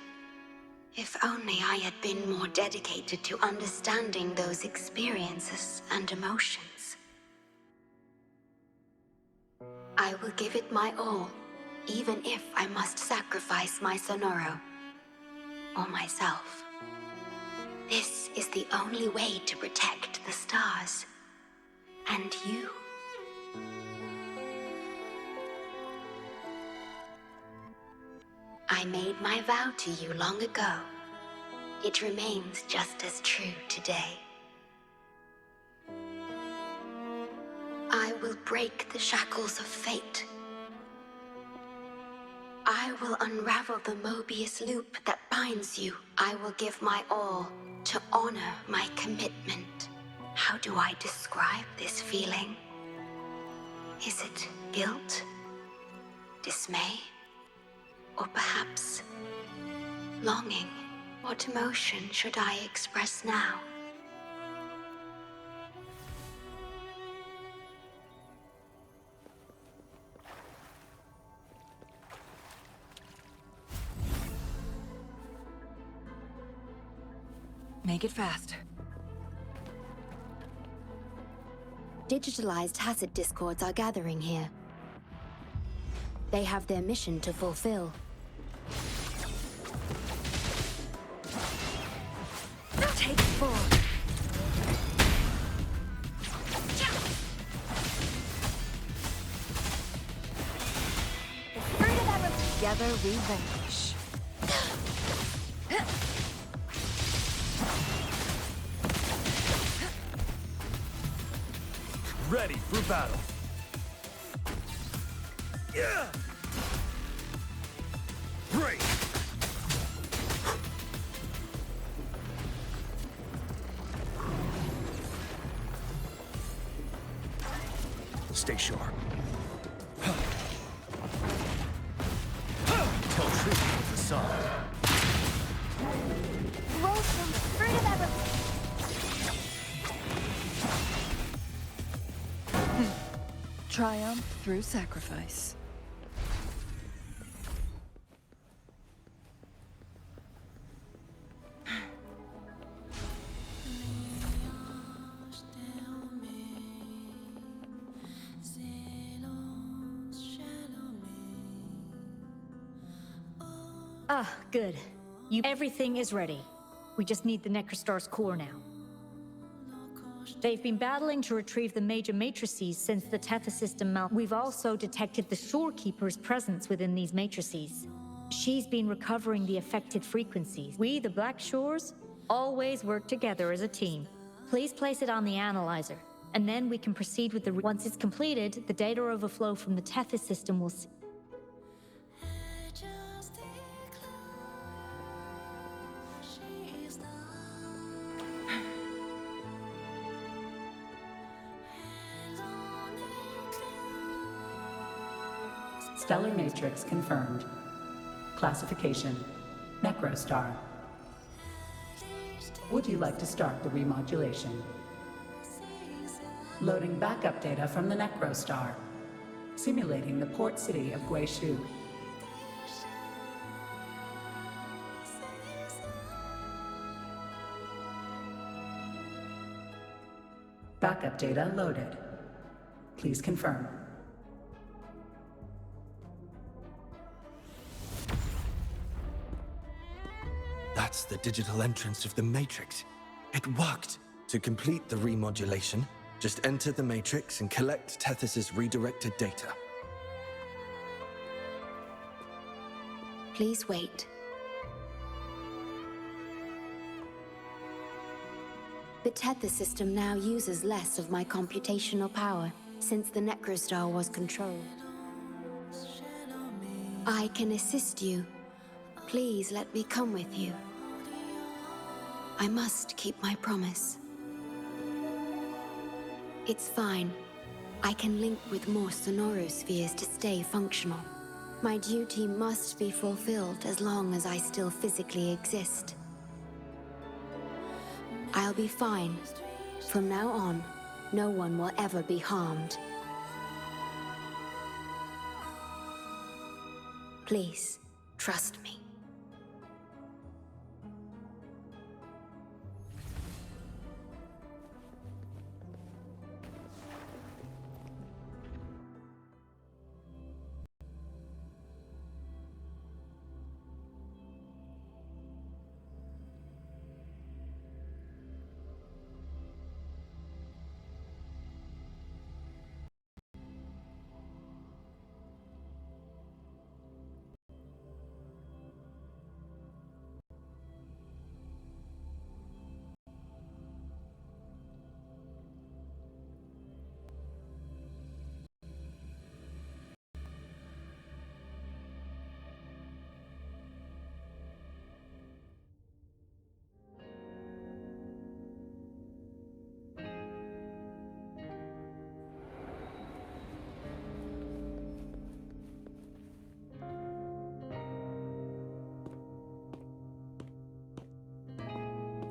If only I had been more dedicated to understanding those experiences and emotions. I will give it my all, even if I must sacrifice my Sonoro or myself. This is the only way to protect the stars and you. I made my vow to you long ago. It remains just as true today. I will break the shackles of fate. I will unravel the Mobius loop that binds you. I will give my all to honor my commitment. How do I describe this feeling? Is it guilt? Dismay? Or perhaps longing? What emotion should I express now?
Make it fast.
Digitalized Hasid discords are gathering here. They have their mission to fulfill.
Take 4. The fruit of that together we vanquish.
Ready for battle. Yeah! Break! Stay sharp. Tell truth with the sun.
Roll some fruit of that triumph through sacrifice.
Ah, good. Everything is ready. We just need the Necrostar's core now. They've been battling to retrieve the major matrices since the Tethys system We've also detected the Shorekeeper's presence within these matrices. She's been recovering the affected frequencies. We, the Black Shores, always work together as a team. Please place it on the analyzer, and then we can proceed with the... Once it's completed, the data overflow from the Tethys system will...
Stellar matrix confirmed. Classification: Necrostar. Would you like to start the remodulation? Loading backup data from the Necrostar. Simulating the port city of Guishu. Backup data loaded. Please confirm.
That's the digital entrance of the Matrix. It worked. To complete the remodulation, just enter the Matrix and collect Tethys' redirected data.
Please wait. The Tethys system now uses less of my computational power since the Necrostar was controlled. I can assist you. Please let me come with you. I must keep my promise. It's fine. I can link with more sonorospheres to stay functional. My duty must be fulfilled as long as I still physically exist. I'll be fine. From now on, no one will ever be harmed. Please, trust me.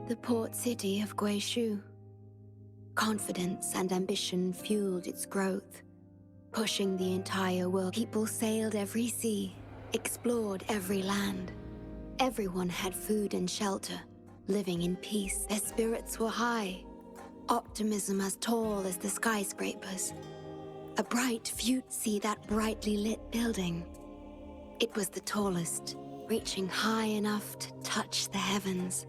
The port city of Guishu. Confidence and ambition fueled its growth, pushing the entire world. People sailed every sea, explored every land. Everyone had food and shelter, living in peace. Their spirits were high, optimism as tall as the skyscrapers. A bright future. See that brightly lit building? It was the tallest, reaching high enough to touch the heavens.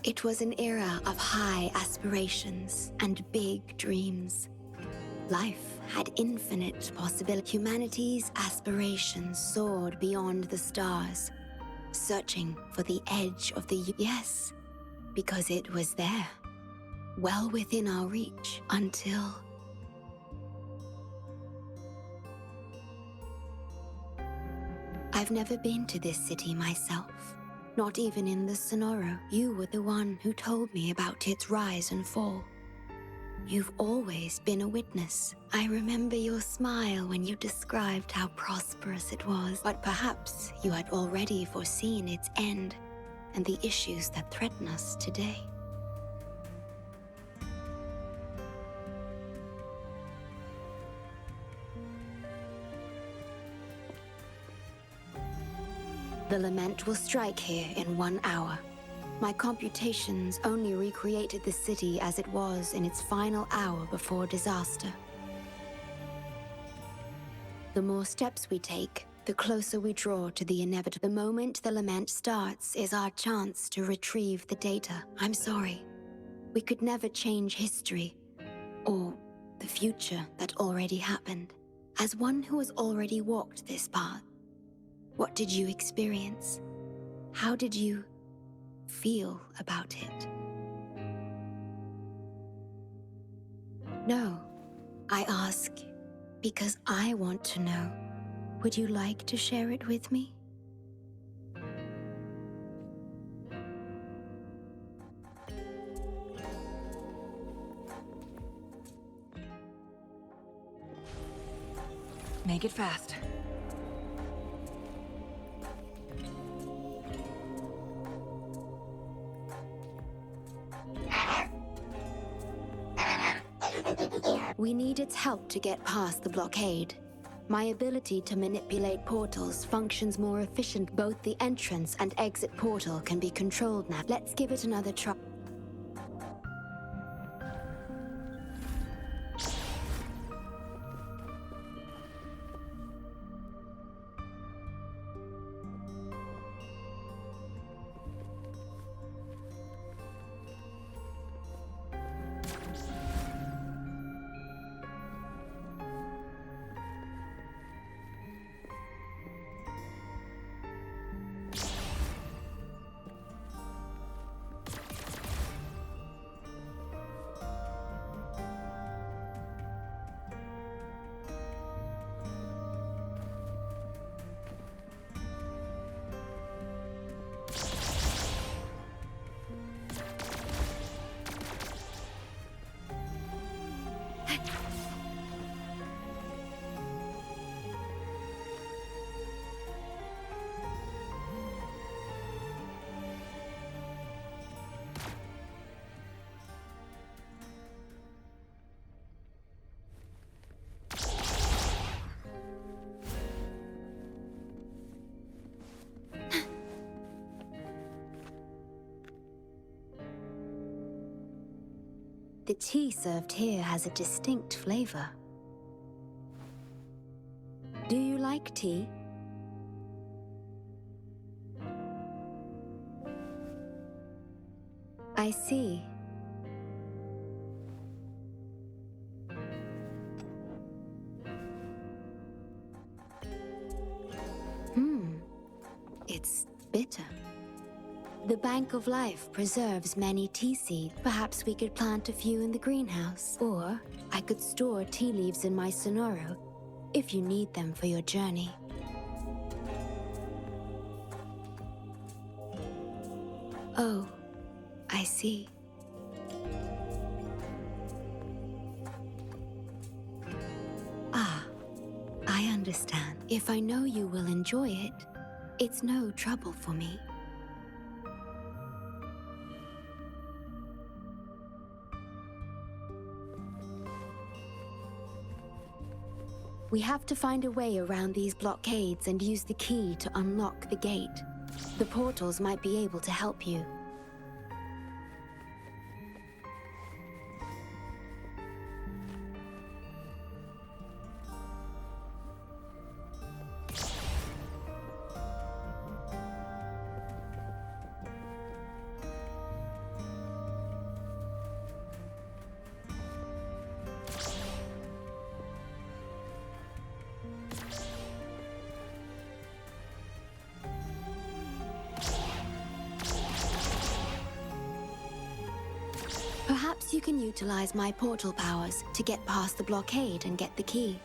It was an era of high aspirations and big dreams. Life had infinite possibilities. Humanity's aspirations soared beyond the stars, searching for the edge of the... Yes, because it was there, well within our reach, until... I've never been to this city myself. Not even in the Sonoro. You were the one who told me about its rise and fall. You've always been a witness. I remember your smile when you described how prosperous it was. But perhaps you had already foreseen its end and the issues that threaten us today. The lament will strike here in 1 hour. My computations only recreated the city as it was in its final hour before disaster. The more steps we take, the closer we draw to the inevitable. The moment the lament starts is our chance to retrieve the data. I'm sorry. We could never change history, or the future that already happened. As one who has already walked this path, what did you experience? How did you feel about it? No, I ask because I want to know. Would you like to share it with me?
Make it fast.
We need its help to get past the blockade. My ability to manipulate portals functions more efficient. Both the entrance and exit portal can be controlled now. Let's give it another try. The tea served here has a distinct flavor. Do you like tea? I see. It's bitter. The Bank of Life preserves many tea seeds. Perhaps we could plant a few in the greenhouse. Or I could store tea leaves in my sonoro, if you need them for your journey. Oh, I see. Ah, I understand. If I know you will enjoy it, it's no trouble for me. We have to find a way around these blockades and use the key to unlock the gate. The portals might be able to help you. Perhaps you can utilize my portal powers to get past the blockade and get the key.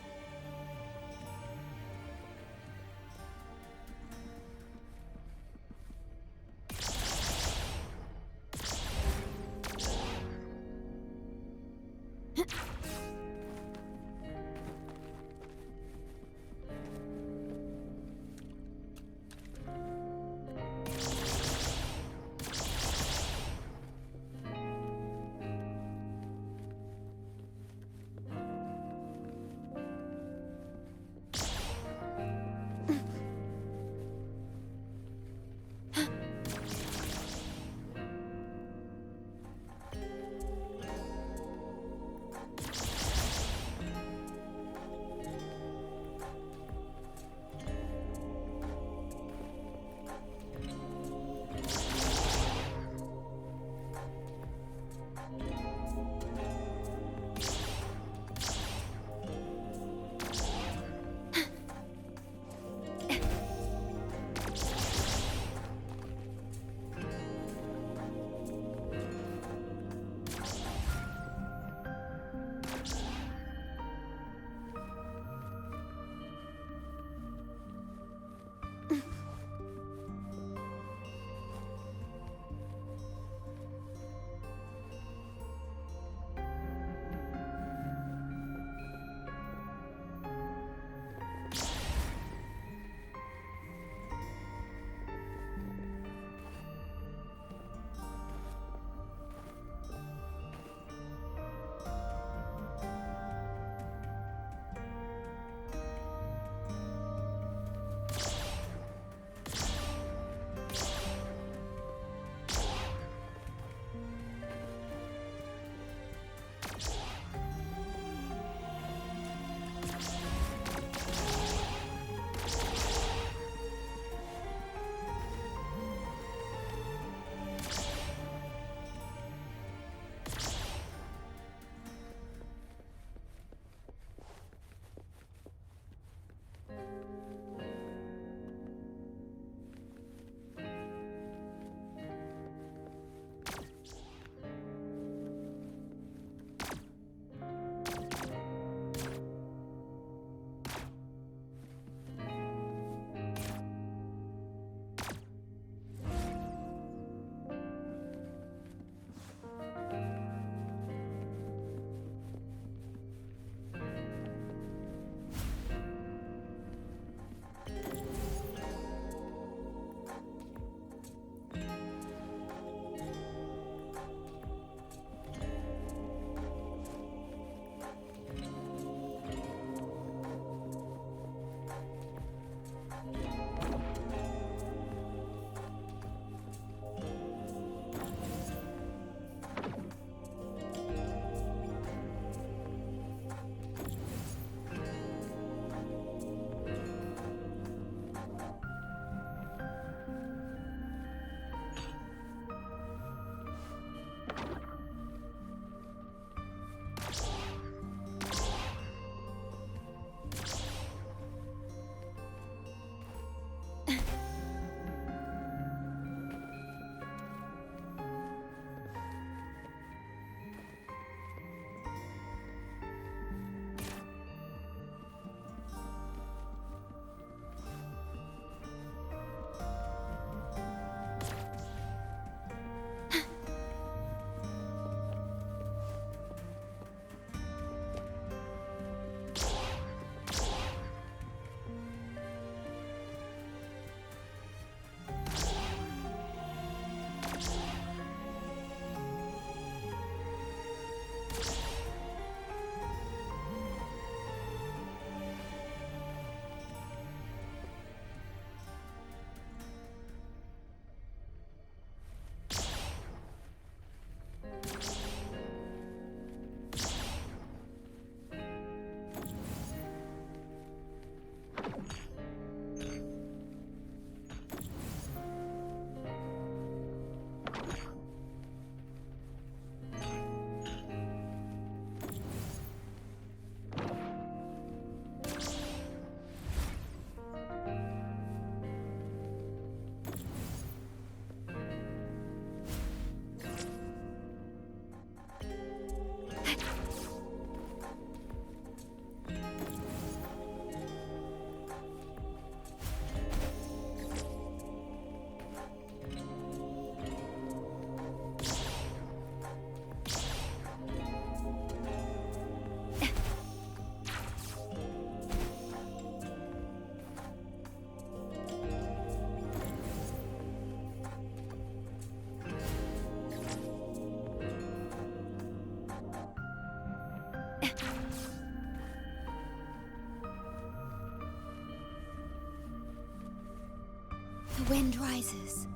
wind rises.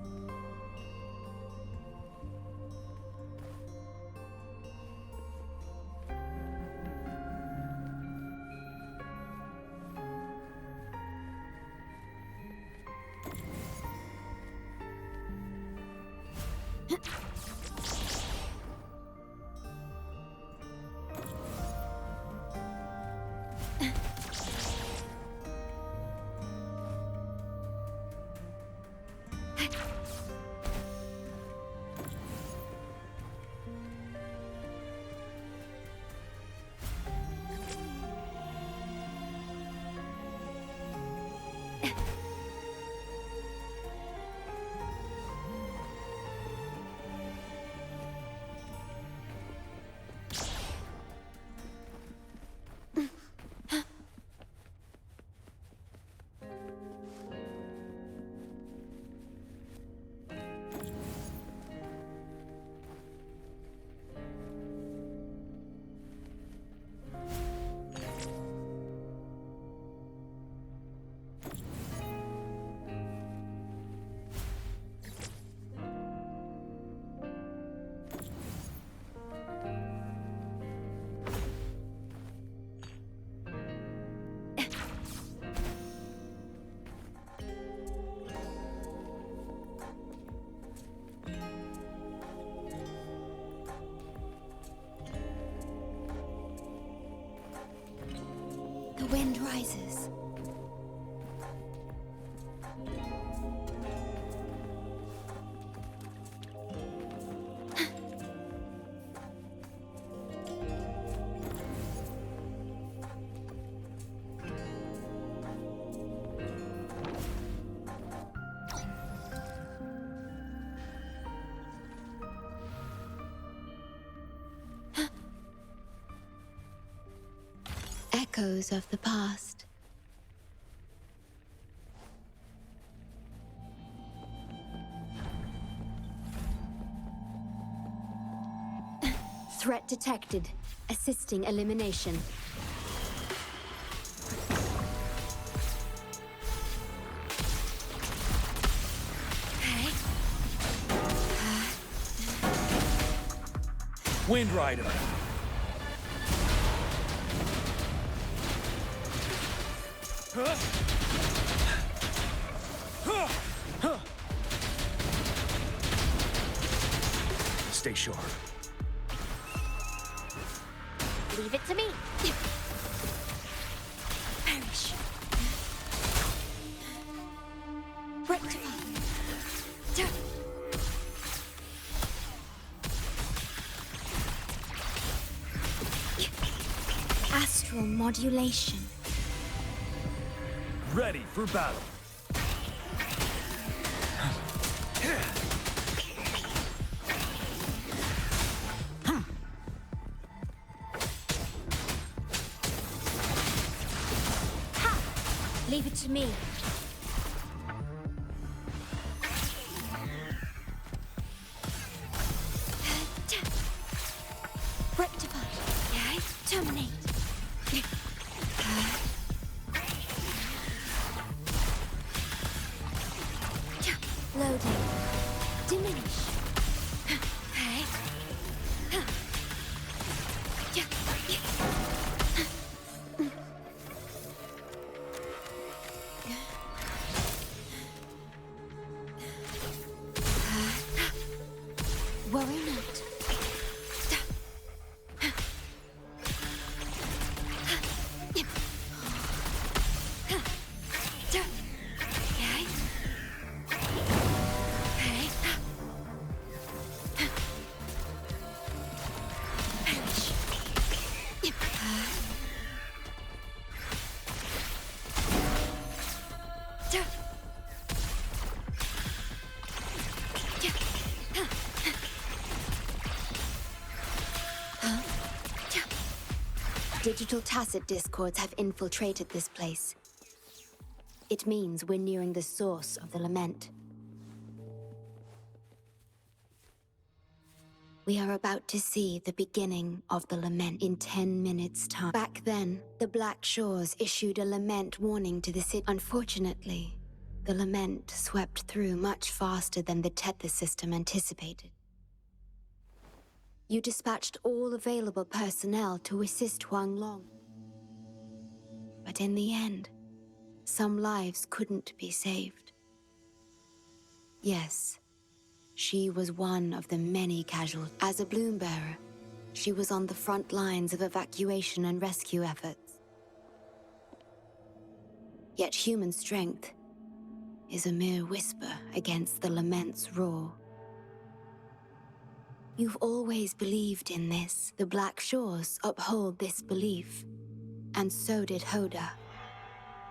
The wind rises. Echoes of the past. Threat detected. Assisting elimination.
Wind Rider. Stay sharp.
Leave it to me.
Perish. Rectify. Astral modulation.
Ready for battle.
Leave it to me.
Rectify. Terminate. Loading. Diminish. Worry not. Digital tacit discords have infiltrated this place. It means we're nearing the source of the lament. We are about to see the beginning of the lament in 10 minutes' time. Back then, the Black Shores issued a lament warning to the city. Unfortunately, The lament swept through much faster than the Tethys system anticipated. You dispatched all available personnel to assist Huang Long. But in the end, some lives couldn't be saved. Yes, she was one of the many casualties. As a bloom bearer, she was on the front lines of evacuation and rescue efforts. Yet human strength is a mere whisper against the lament's roar. You've always believed in this. The Black Shores uphold this belief. And so did Hoda.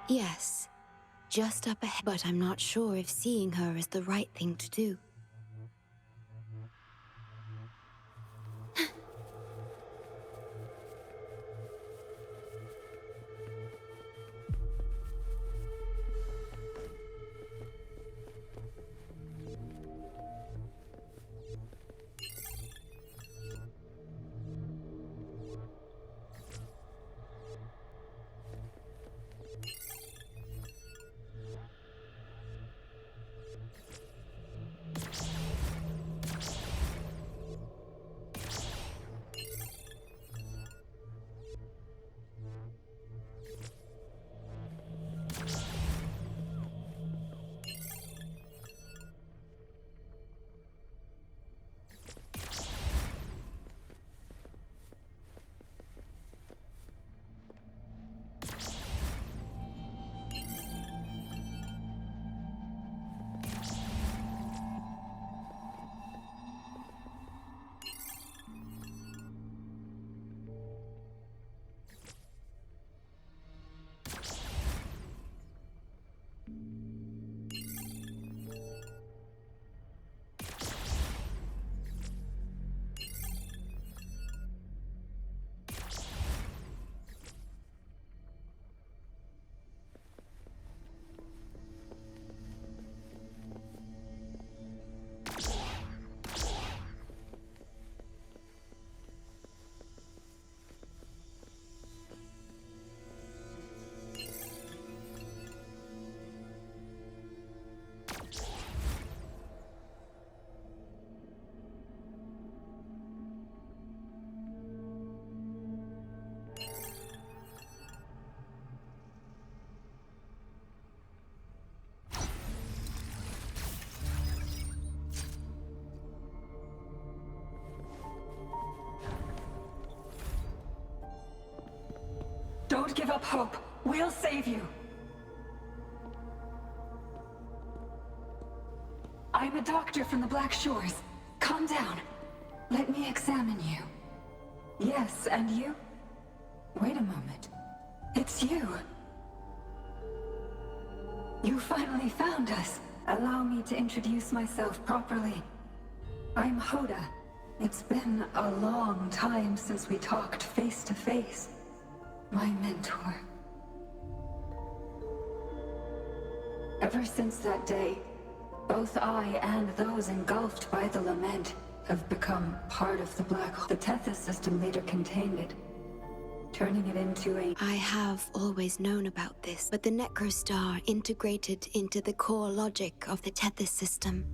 Yes, just up ahead, but I'm not sure if seeing her is the right thing to do.
Don't give up hope. We'll save you. I'm a doctor from the Black Shores. Calm down. Let me examine you. Yes, and you? Wait a moment. It's you. You finally found us. Allow me to introduce myself properly. I'm Hoda. It's been a long time since we talked face to face. My mentor. Ever since that day, both I and those engulfed by the lament have become part of the black hole. The Tethys system later contained it, turning it into a...
I have always known about this, but the Necrostar integrated into the core logic of the Tethys system,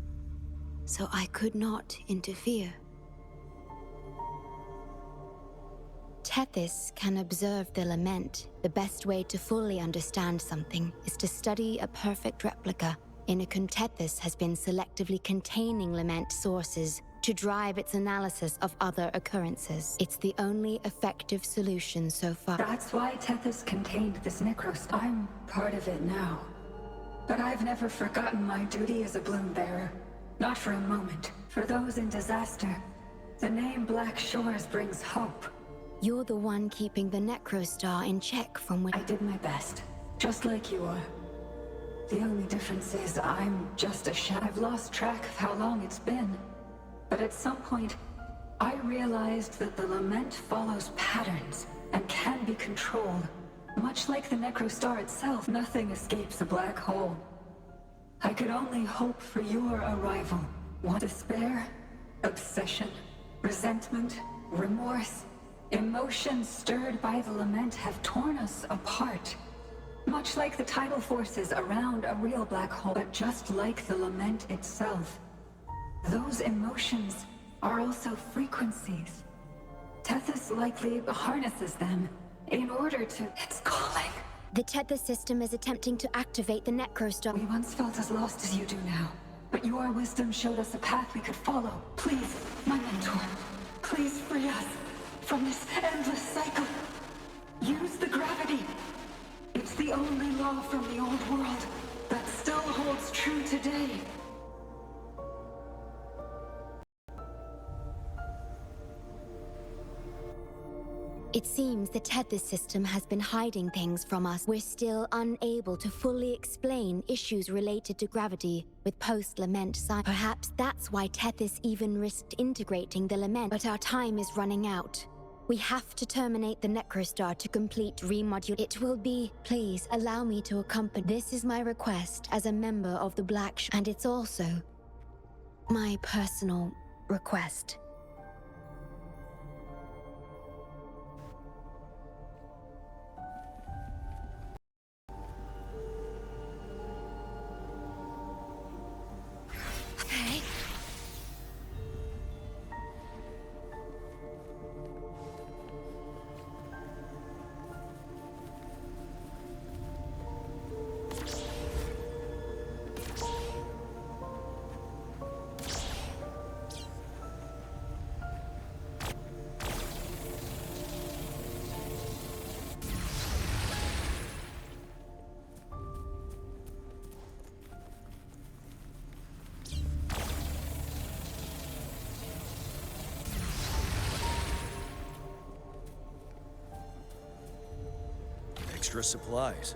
so I could not interfere. Tethys can observe the lament. The best way to fully understand something is to study a perfect replica. Tethys has been selectively containing lament sources to drive its analysis of other occurrences. It's the only effective solution so far.
That's why Tethys contained this Necrostar. I'm part of it now. But I've never forgotten my duty as a bloom bearer. Not for a moment. For those in disaster, the name Black Shores brings hope.
You're the one keeping the Necrostar in check from when...
I did my best, just like you are. The only difference is I'm just a shadow. I've lost track of how long it's been. But at some point, I realized that the lament follows patterns and can be controlled. Much like the Necrostar itself, nothing escapes a black hole. I could only hope for your arrival. Want despair, obsession, resentment, remorse. Emotions stirred by the lament have torn us apart. Much like the tidal forces around a real black hole, but just like the lament itself. Those emotions are also frequencies. Tethys likely harnesses them in order to... It's calling.
The Tethys system is attempting to activate the Necrostar.
We once felt as lost as you do now, but your wisdom showed us a path we could follow. Please, my mentor, please free us from this endless cycle. Use the gravity. It's the only law from the old world that still holds true today.
It seems the Tethys system has been hiding things from us. We're still unable to fully explain issues related to gravity with post-lament science. Perhaps that's why Tethys even risked integrating the lament. But our time is running out. We have to terminate the Necrostar to complete remodulation. It will be... Please allow me to accompany... This is my request as a member of the Black and it's also my personal request.
Okay.
Extra supplies.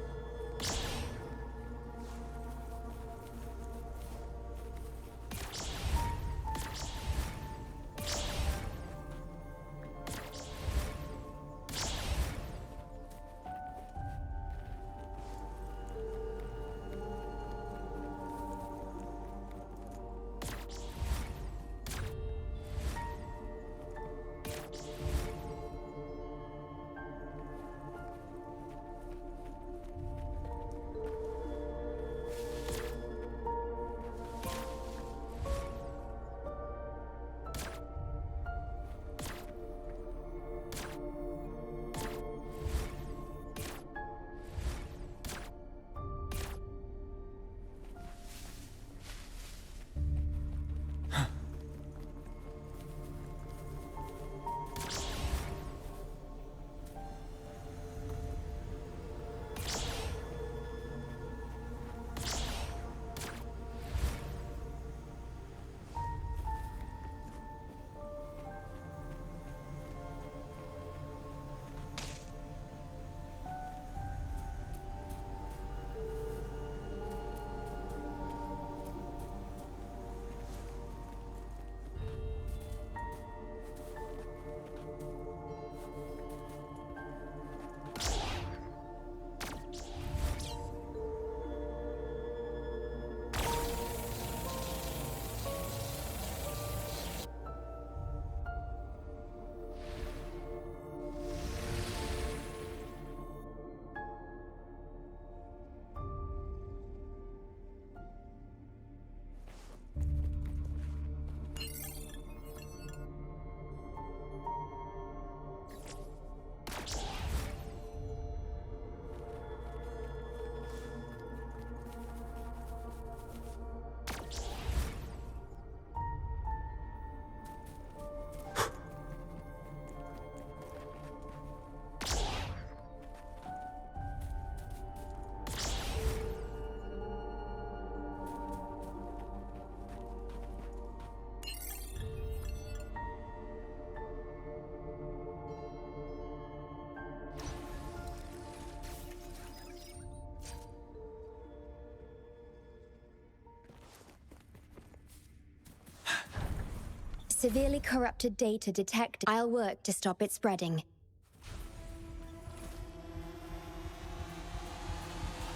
Severely corrupted data detected. I'll work to stop it spreading.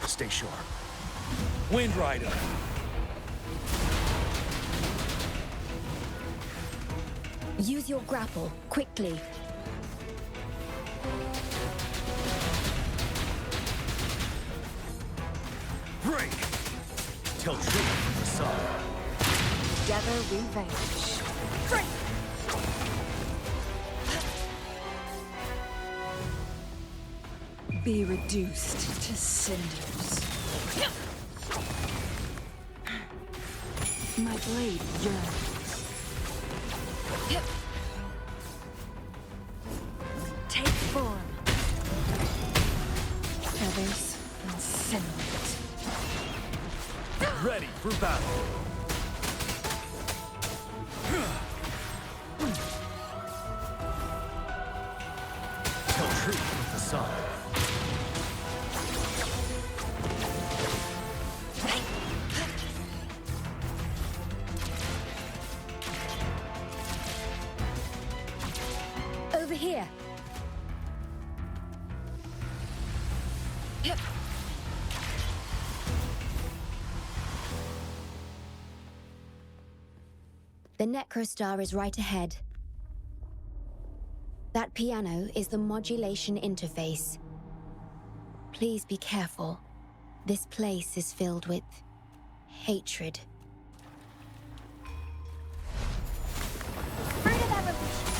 Stay sharp. Wind Rider!
Use your grapple, quickly.
Break! Tell truth from the sun.
Together we vanish. Be reduced to cinders. My blade yearns. Take form. Feathers incinerate.
Ready for battle. Tell truth with the sun.
Over here.
The Necrostar is right ahead. That piano is the modulation interface. Please be careful. This place is filled with hatred.
Fruit of evolution.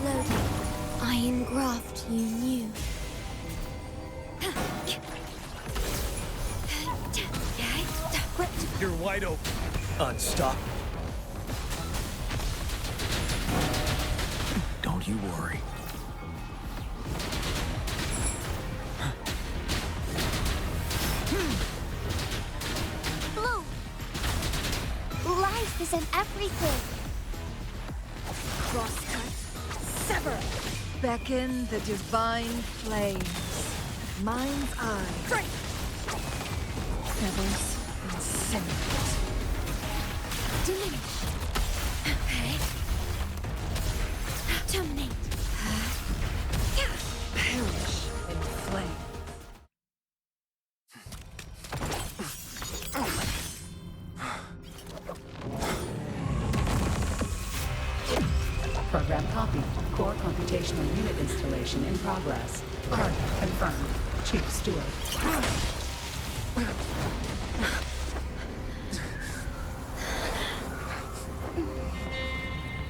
Loading. I engraft you new.
You're wide open. Unstoppable. Don't you worry.
Blue. Life is in everything.
Crosscut. Sever. Beckon the divine flames. Mind's eye. Feathers incinerate.
Diminish. Okay. Terminate.
Perish in flame.
Program copied. Core computational unit installation in progress. Target confirmed. Chief Steward.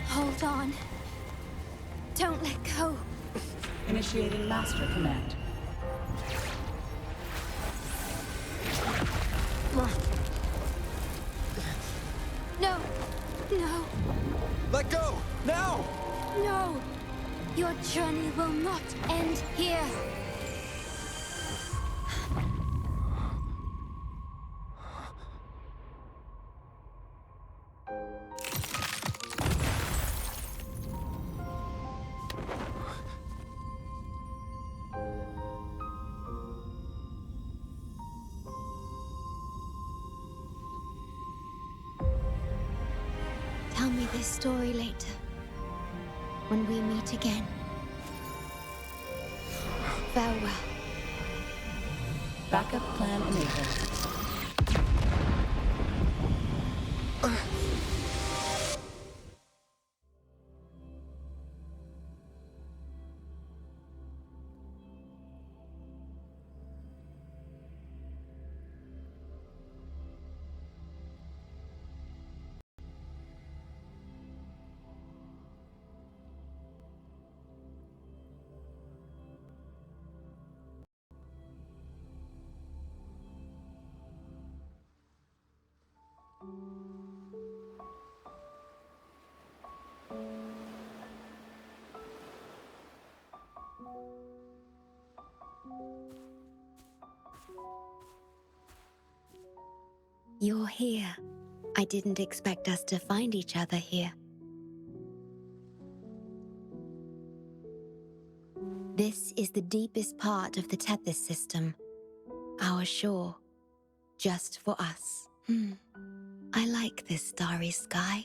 Hold on. Don't let go.
Initiating master command.
No. No.
Let go! Now!
No. Your journey will not end here.
Tell me this story later, when we meet again. Farewell.
Backup plan enabled.
You're here. I didn't expect us to find each other here. This is the deepest part of the Tethys system. Our shore. Just for us. I like this starry sky.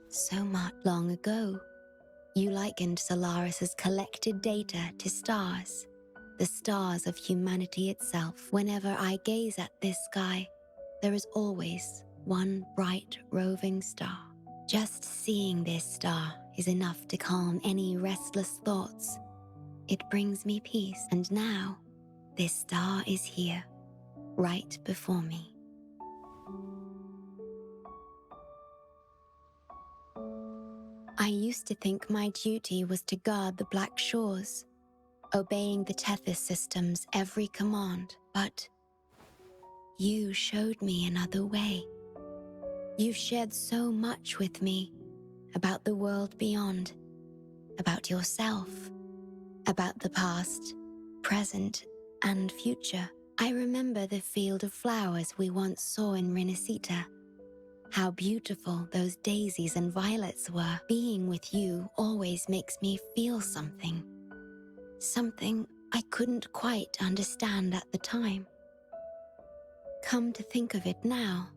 So much long ago, you likened Solaris's collected data to stars. The stars of humanity itself. Whenever I gaze at this sky, there is always one bright roving star. Just seeing this star is enough to calm any restless thoughts. It brings me peace, and now this star is here, right before me. I used to think my duty was to guard the Black Shores, obeying the Tethys system's every command, but you showed me another way. You've shared so much with me about the world beyond, about yourself, about the past, present, and future. I remember the field of flowers we once saw in Renacita. How beautiful those daisies and violets were. Being with you always makes me feel something. Something I couldn't quite understand at the time. Come to think of it now,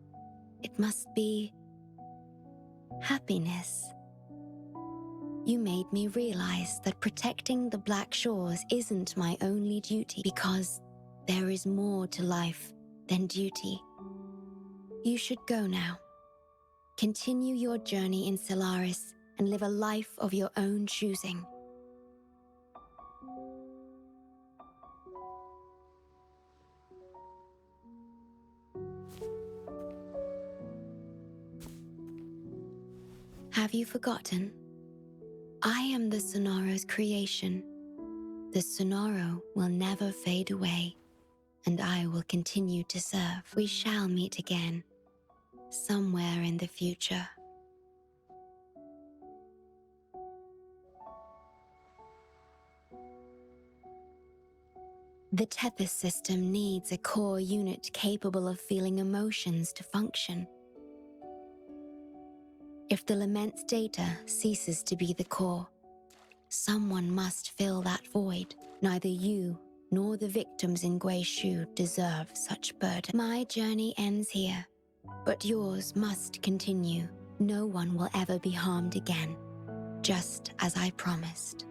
it must be happiness. You made me realize that protecting the Black Shores isn't my only duty, because there is more to life than duty. You should go now. Continue your journey in Solaris and live a life of your own choosing. Have you forgotten? I am the Sonoro's creation. The Sonoro will never fade away, and I will continue to serve. We shall meet again, somewhere in the future. The Tethys system needs a core unit capable of feeling emotions to function. If the Lament's data ceases to be the core, someone must fill that void. Neither you nor the victims in Guishu deserve such burden. My journey ends here, but yours must continue. No one will ever be harmed again, just as I promised.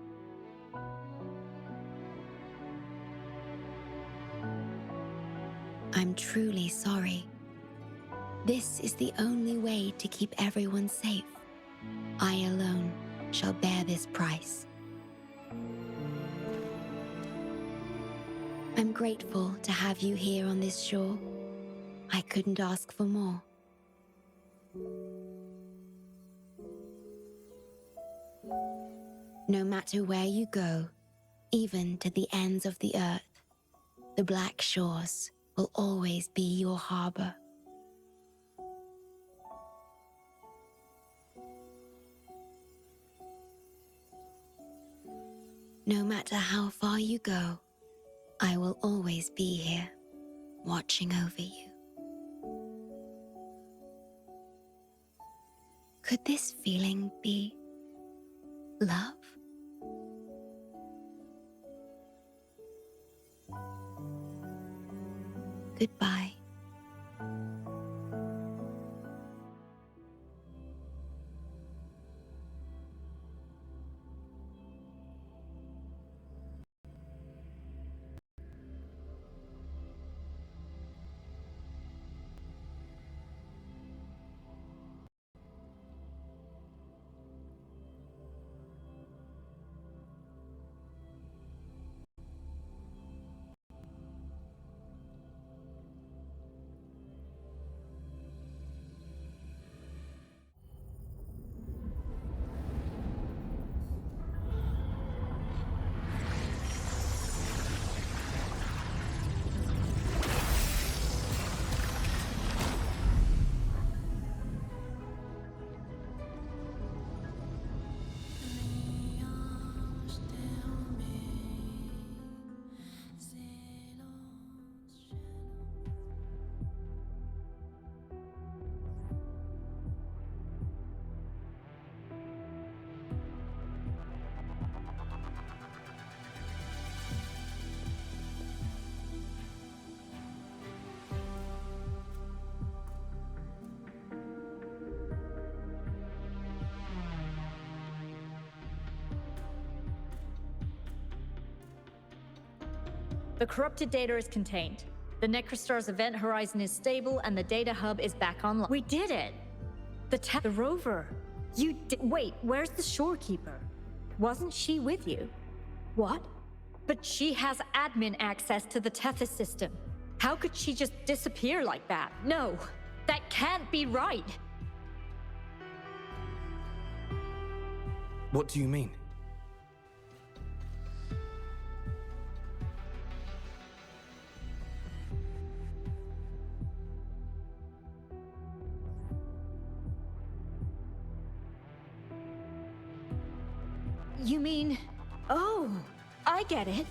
I'm truly sorry. This is the only way to keep everyone safe. I alone shall bear this price. I'm grateful to have you here on this shore. I couldn't ask for more. No matter where you go, even to the ends of the earth, the Black Shores will always be your harbor. No matter how far you go, I will always be here, watching over you. Could this feeling be love? Goodbye.
The corrupted data is contained. The Necrostar's event horizon is stable and the data hub is back online. We did it! The rover. You did. Wait, where's the shorekeeper? Wasn't she with you? What? But she has admin access to the Tethys system. How could she just disappear like that? No, that can't be right.
What do you mean?
You mean... Oh, I get it.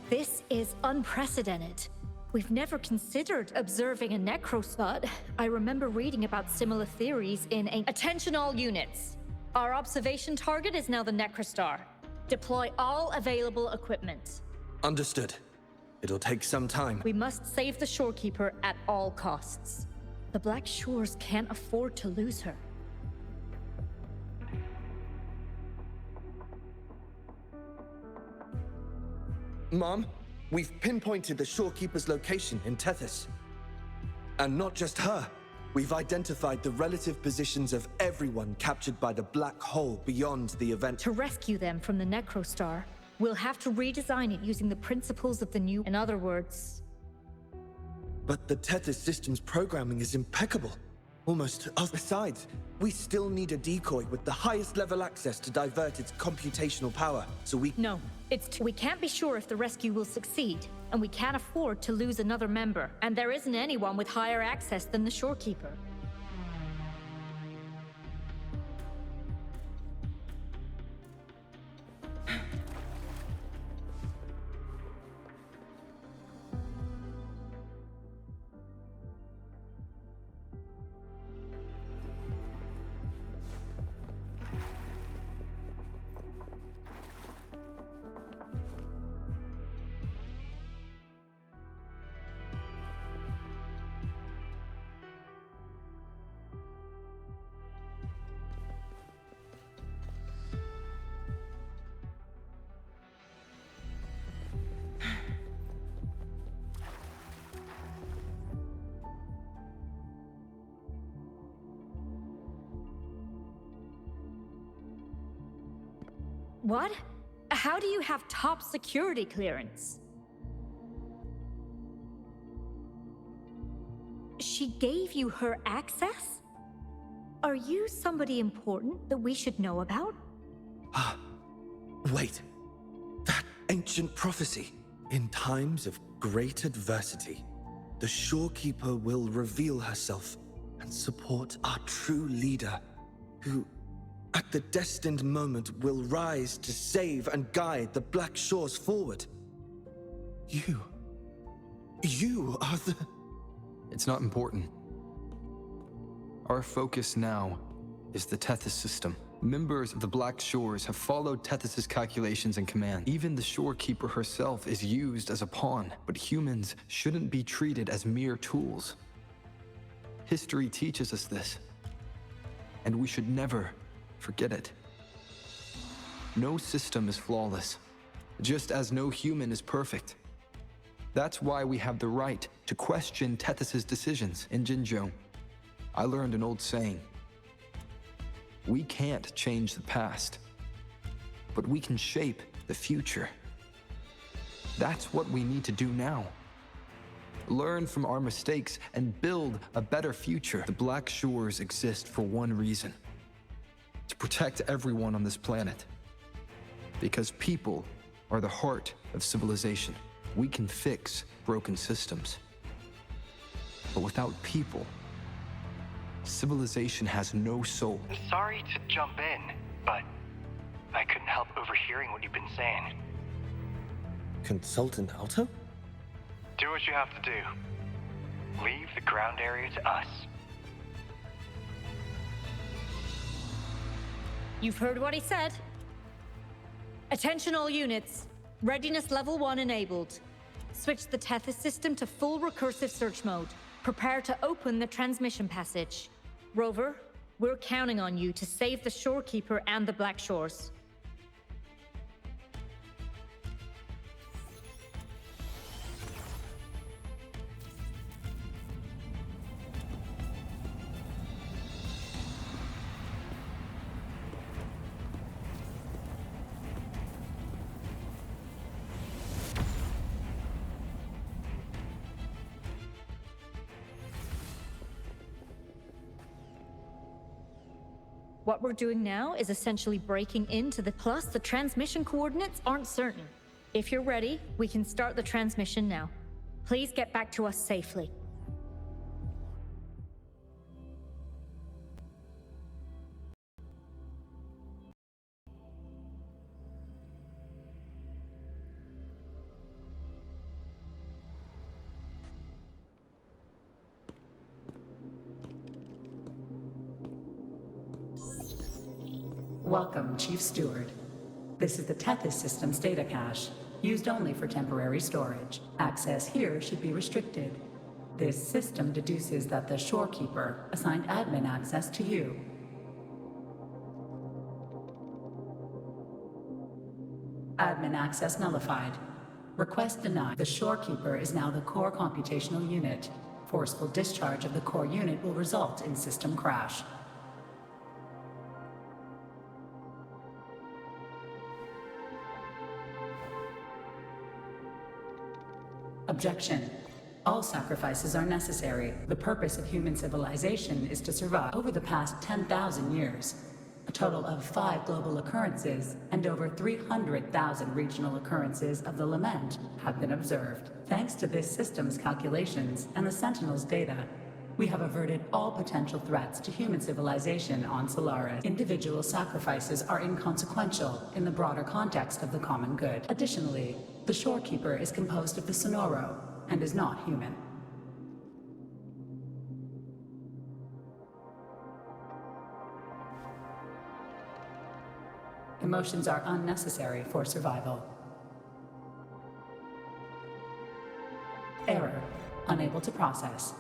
This is unprecedented. We've never considered observing a necrostar. I remember reading about similar theories in a... Attention all units. Our observation target is now the necrostar. Deploy all available equipment.
Understood. It'll take some time.
We must save the shorekeeper at all costs. The Black Shores can't afford to lose her.
Mom, we've pinpointed the shorekeeper's location in Tethys. And not just her. We've identified the relative positions of everyone captured by the black hole beyond the event.
To rescue them from the necrostar, we'll have to redesign it using the principles of the new... In other words...
But the Tethys system's programming is impeccable. Almost. Besides, we still need a decoy with the highest level access to divert its computational power, so we...
No, we can't be sure if the rescue will succeed, and we can't afford to lose another member. And there isn't anyone with higher access than the shorekeeper. What? How do you have top security clearance? She gave you her access? Are you somebody important that we should know about?
Wait. That ancient prophecy. In times of great adversity, the shorekeeper will reveal herself and support our true leader, who, at the destined moment, will rise to save and guide the Black Shores forward. You are the...
It's not important. Our focus now is the Tethys system. Members of the Black Shores have followed Tethys' calculations and command. Even the shorekeeper herself is used as a pawn, but humans shouldn't be treated as mere tools. History teaches us this, and we should never forget it. No system is flawless, just as no human is perfect. That's why we have the right to question Tethys' decisions. In Jinzhou, I learned an old saying. We can't change the past, but we can shape the future. That's what we need to do now. Learn from our mistakes and build a better future. The Black Shores exist for one reason: to protect everyone on this planet. Because people are the heart of civilization. We can fix broken systems. But without people, civilization has no soul.
I'm sorry to jump in, but I couldn't help overhearing what you've been saying.
Consultant Alto?
Do what you have to do. Leave the ground area to us.
You've heard what he said. Attention all units. Readiness level 1 enabled. Switch the Tethys system to full recursive search mode. Prepare to open the transmission passage. Rover, we're counting on you to save the shorekeeper and the Black Shores. What we're doing now is essentially breaking into the... Plus, the transmission coordinates aren't certain. If you're ready, we can start the transmission now. Please get back to us safely.
Welcome, Chief Steward. This is the Tethys System's data cache, used only for temporary storage. Access here should be restricted. This system deduces that the Shorekeeper assigned admin access to you. Admin access nullified. Request denied. The Shorekeeper is now the core computational unit. Forceful discharge of the core unit will result in system crash. Objection. All sacrifices are necessary. The purpose of human civilization is to survive. Over the past 10,000 years, a total of 5 global occurrences and over 300,000 regional occurrences of the lament have been observed. Thanks to this system's calculations and the Sentinel's data, we have averted all potential threats to human civilization on Solaris. Individual sacrifices are inconsequential in the broader context of the common good. Additionally, the Shorekeeper is composed of the Sonoro and is not human. Emotions are unnecessary for survival. Error. Unable to process.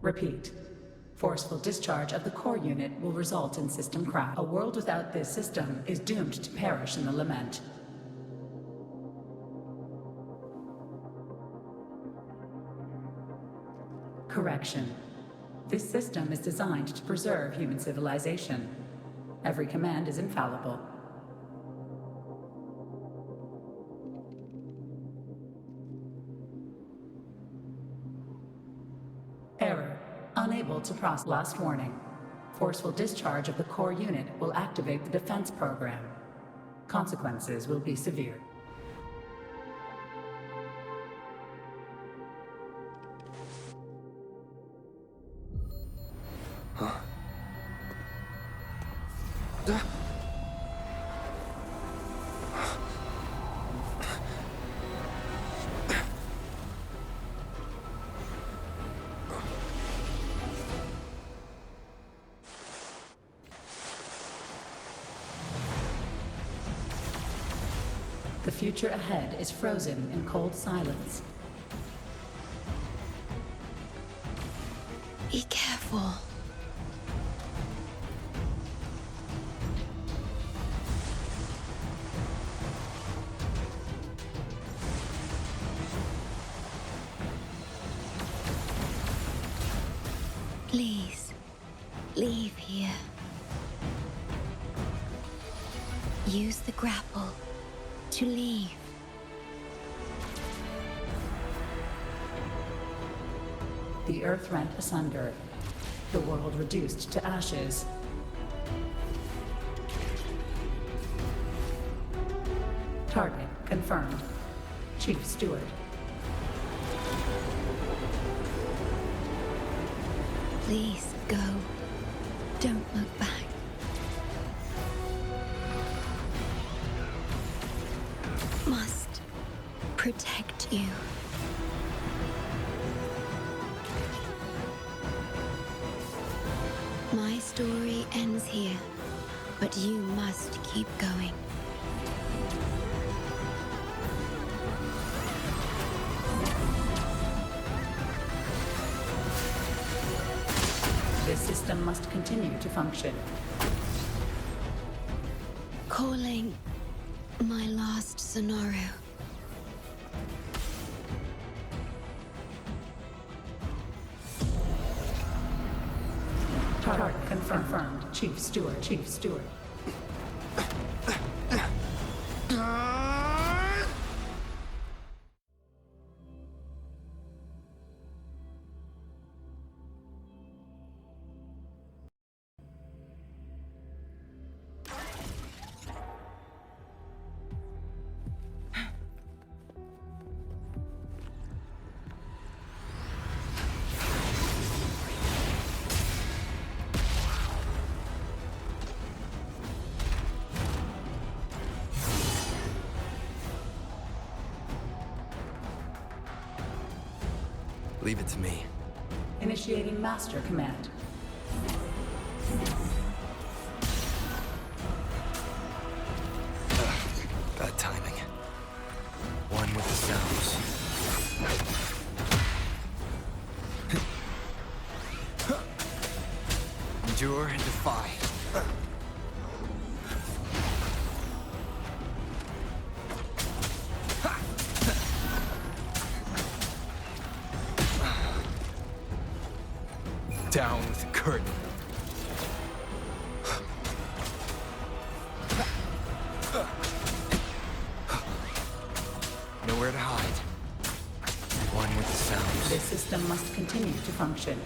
Repeat. Forceful discharge of the core unit will result in system crash. A world without this system is doomed to perish in the lament. Correction. This system is designed to preserve human civilization. Every command is infallible. Error. Unable to process. Last warning. Forceful discharge of the core unit will activate the defense program. Consequences will be severe.
Huh?
The future ahead is frozen in cold silence.
Be careful. Please, leave here. Use the grapple to leave.
The earth rent asunder. The world reduced to ashes. Target confirmed. Chief Steward.
Please go. Don't look back. Must protect you. My story ends here, but you must keep going.
This system must continue to function.
Calling my last Sonoro.
Target confirmed. Chief Steward. Chief Steward.
Leave it to me.
Initiating Master Command.
Bad timing. One with the sounds. Endure and defy. Down with the curtain. Nowhere to hide. One with the sounds.
This system must continue to function.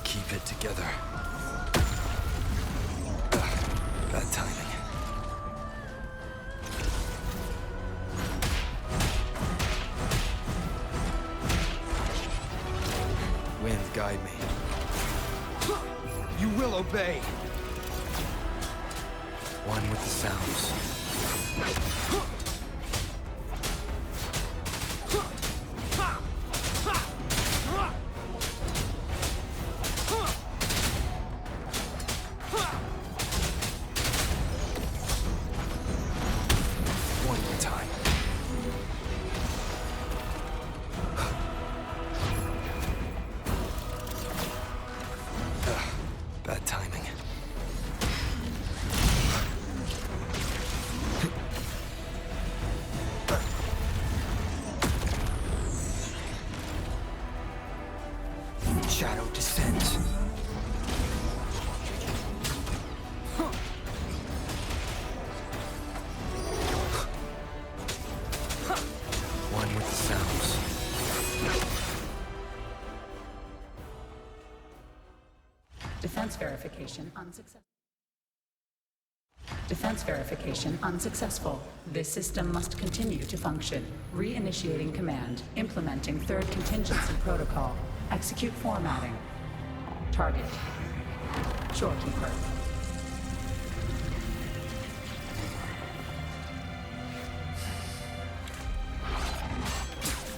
Keep it together. Bad timing. Wind, guide me. You will obey. One with the sounds. One more time. Bad timing. Shadow descends. One with the sounds.
Defense verification unsuccessful. Defense verification unsuccessful. This system must continue to function. Reinitiating command. Implementing third contingency protocol. Execute formatting. Target. Shorekeeper.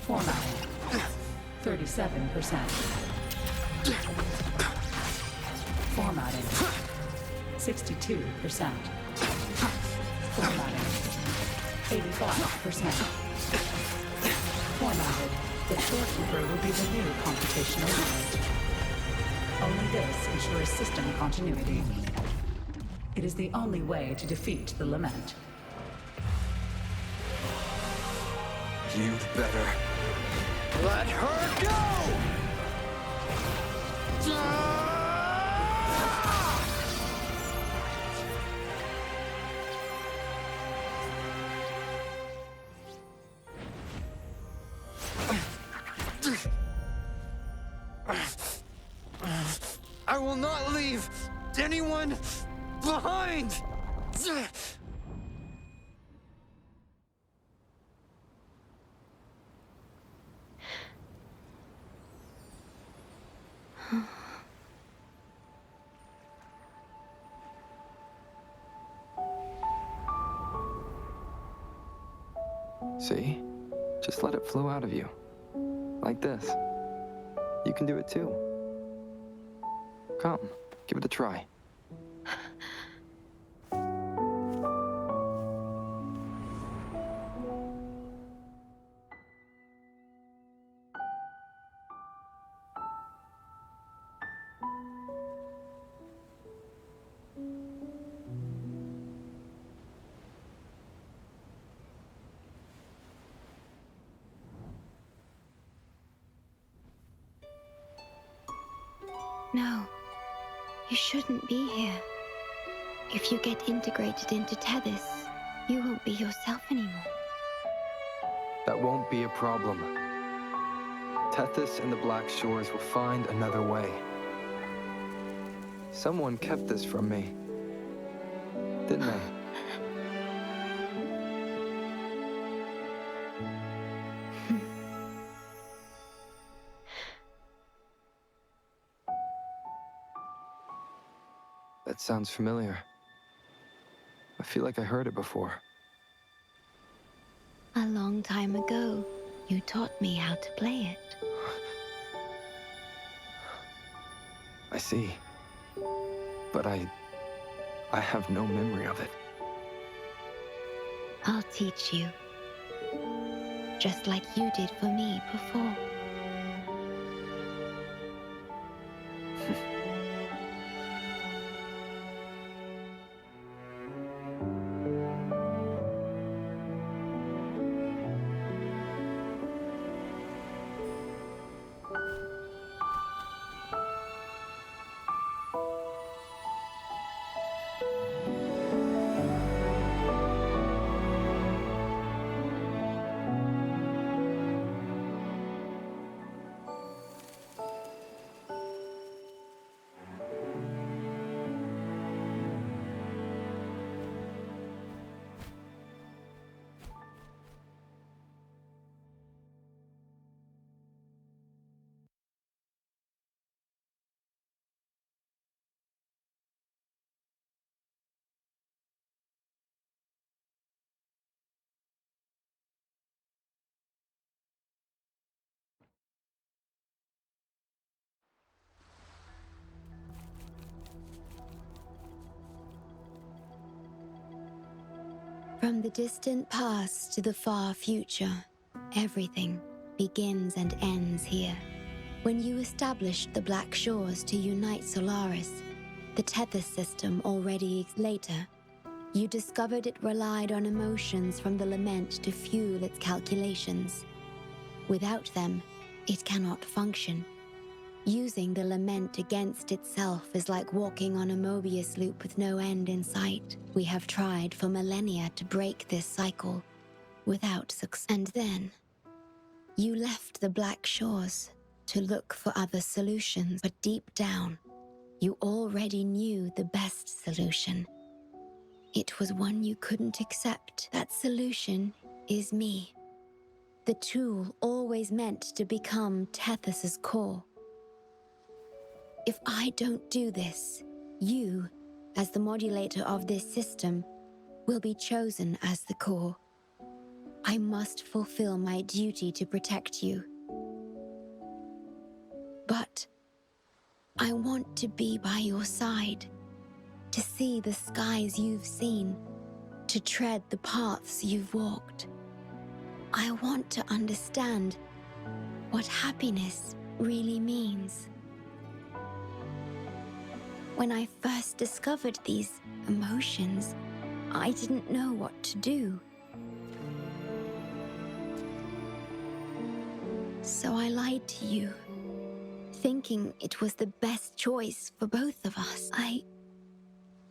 Formatting. 37%. Formatting. 62%. Formatting. 85%. Formatted. The storekeeper will be the new computational unit. Only this ensures system continuity. It is the only way to defeat the Lament.
You'd better let her go! I will not leave anyone behind!
See? Just let it flow out of you. Like this. You can do it too. Come, give it a try.
No, you shouldn't be here. If you get integrated into Tethys, you won't be yourself anymore.
That won't be a problem. Tethys and the Black Shores will find another way. Someone kept this from me, didn't they? That sounds familiar. I feel like I heard it before.
A long time ago, you taught me how to play it.
I see. But I have no memory of it.
I'll teach you. Just like you did for me before. From the distant past to the far future, everything begins and ends here. When you established the Black Shores to unite Solaris, the Tethys system already later, you discovered it relied on emotions from the lament to fuel its calculations. Without them, it cannot function. Using the lament against itself is like walking on a Mobius loop with no end in sight. We have tried for millennia to break this cycle, without success. And then, you left the Black Shores to look for other solutions, but deep down, you already knew the best solution. It was one you couldn't accept. That solution is me. The tool always meant to become Tethys's core. If I don't do this, you, as the modulator of this system, will be chosen as the core. I must fulfill my duty to protect you. But I want to be by your side, to see the skies you've seen, to tread the paths you've walked. I want to understand what happiness really means. When I first discovered these emotions, I didn't know what to do. So I lied to you, thinking it was the best choice for both of us.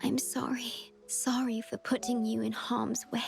I'm sorry. Sorry for putting you in harm's way.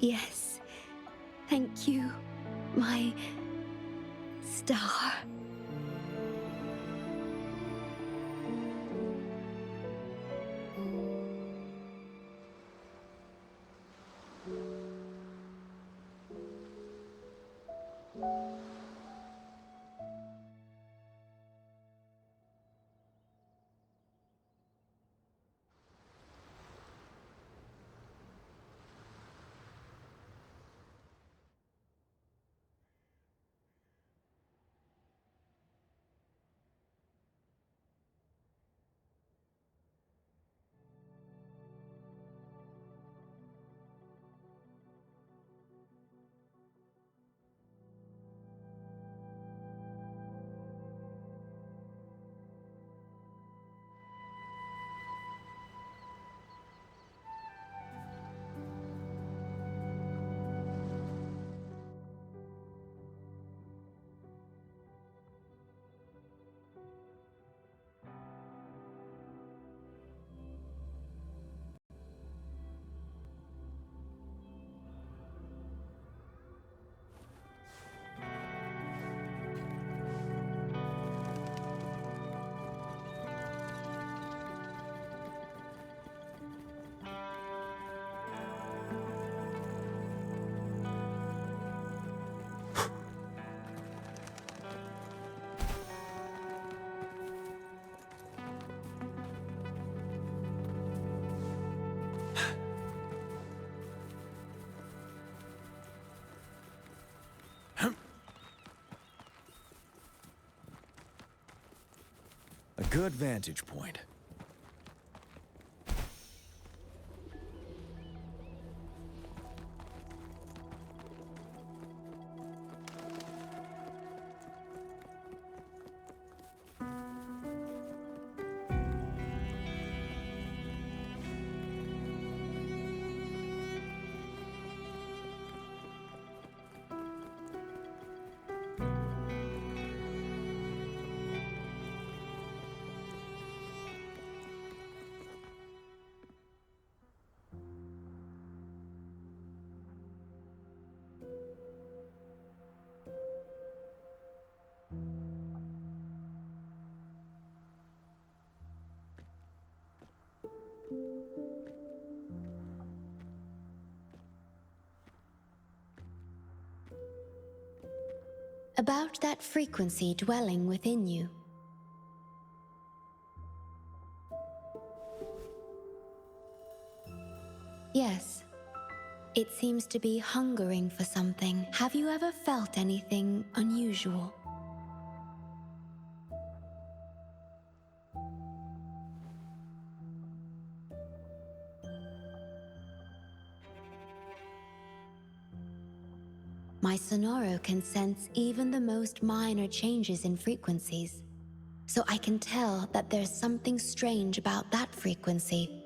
Yes, thank you, my star.
good vantage point.
About that frequency dwelling within you. Yes, it seems to be hungering for something. Have you ever felt anything unusual? My Sonoro can sense even the most minor changes in frequencies, so I can tell that there's something strange about that frequency.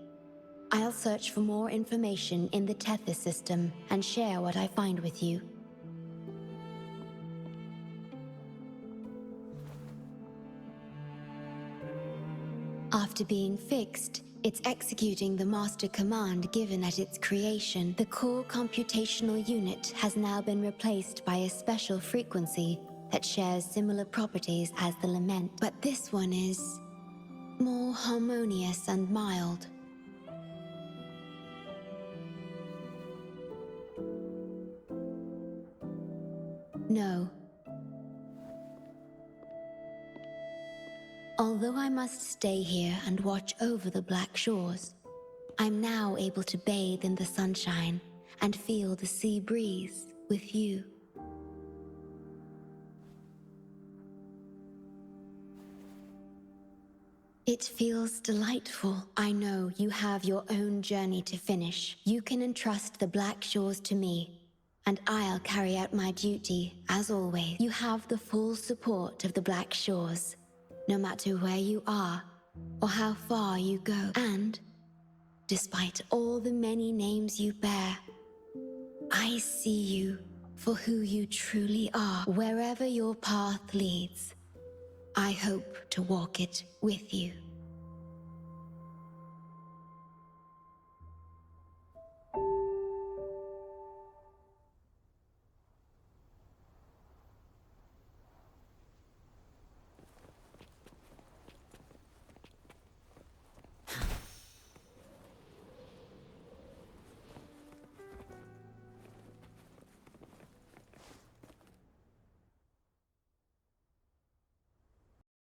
I'll search for more information in the Tethys system and share what I find with you. After being fixed, it's executing the master command given at its creation. The core computational unit has now been replaced by a special frequency that shares similar properties as the lament, but this one is more harmonious and mild. No. Although I must stay here and watch over the Black Shores, I'm now able to bathe in the sunshine and feel the sea breeze with you. It feels delightful. I know you have your own journey to finish. You can entrust the Black Shores to me, and I'll carry out my duty, as always. You have the full support of the Black Shores, no matter where you are or how far you go. And, despite all the many names you bear, I see you for who you truly are. Wherever your path leads, I hope to walk it with you.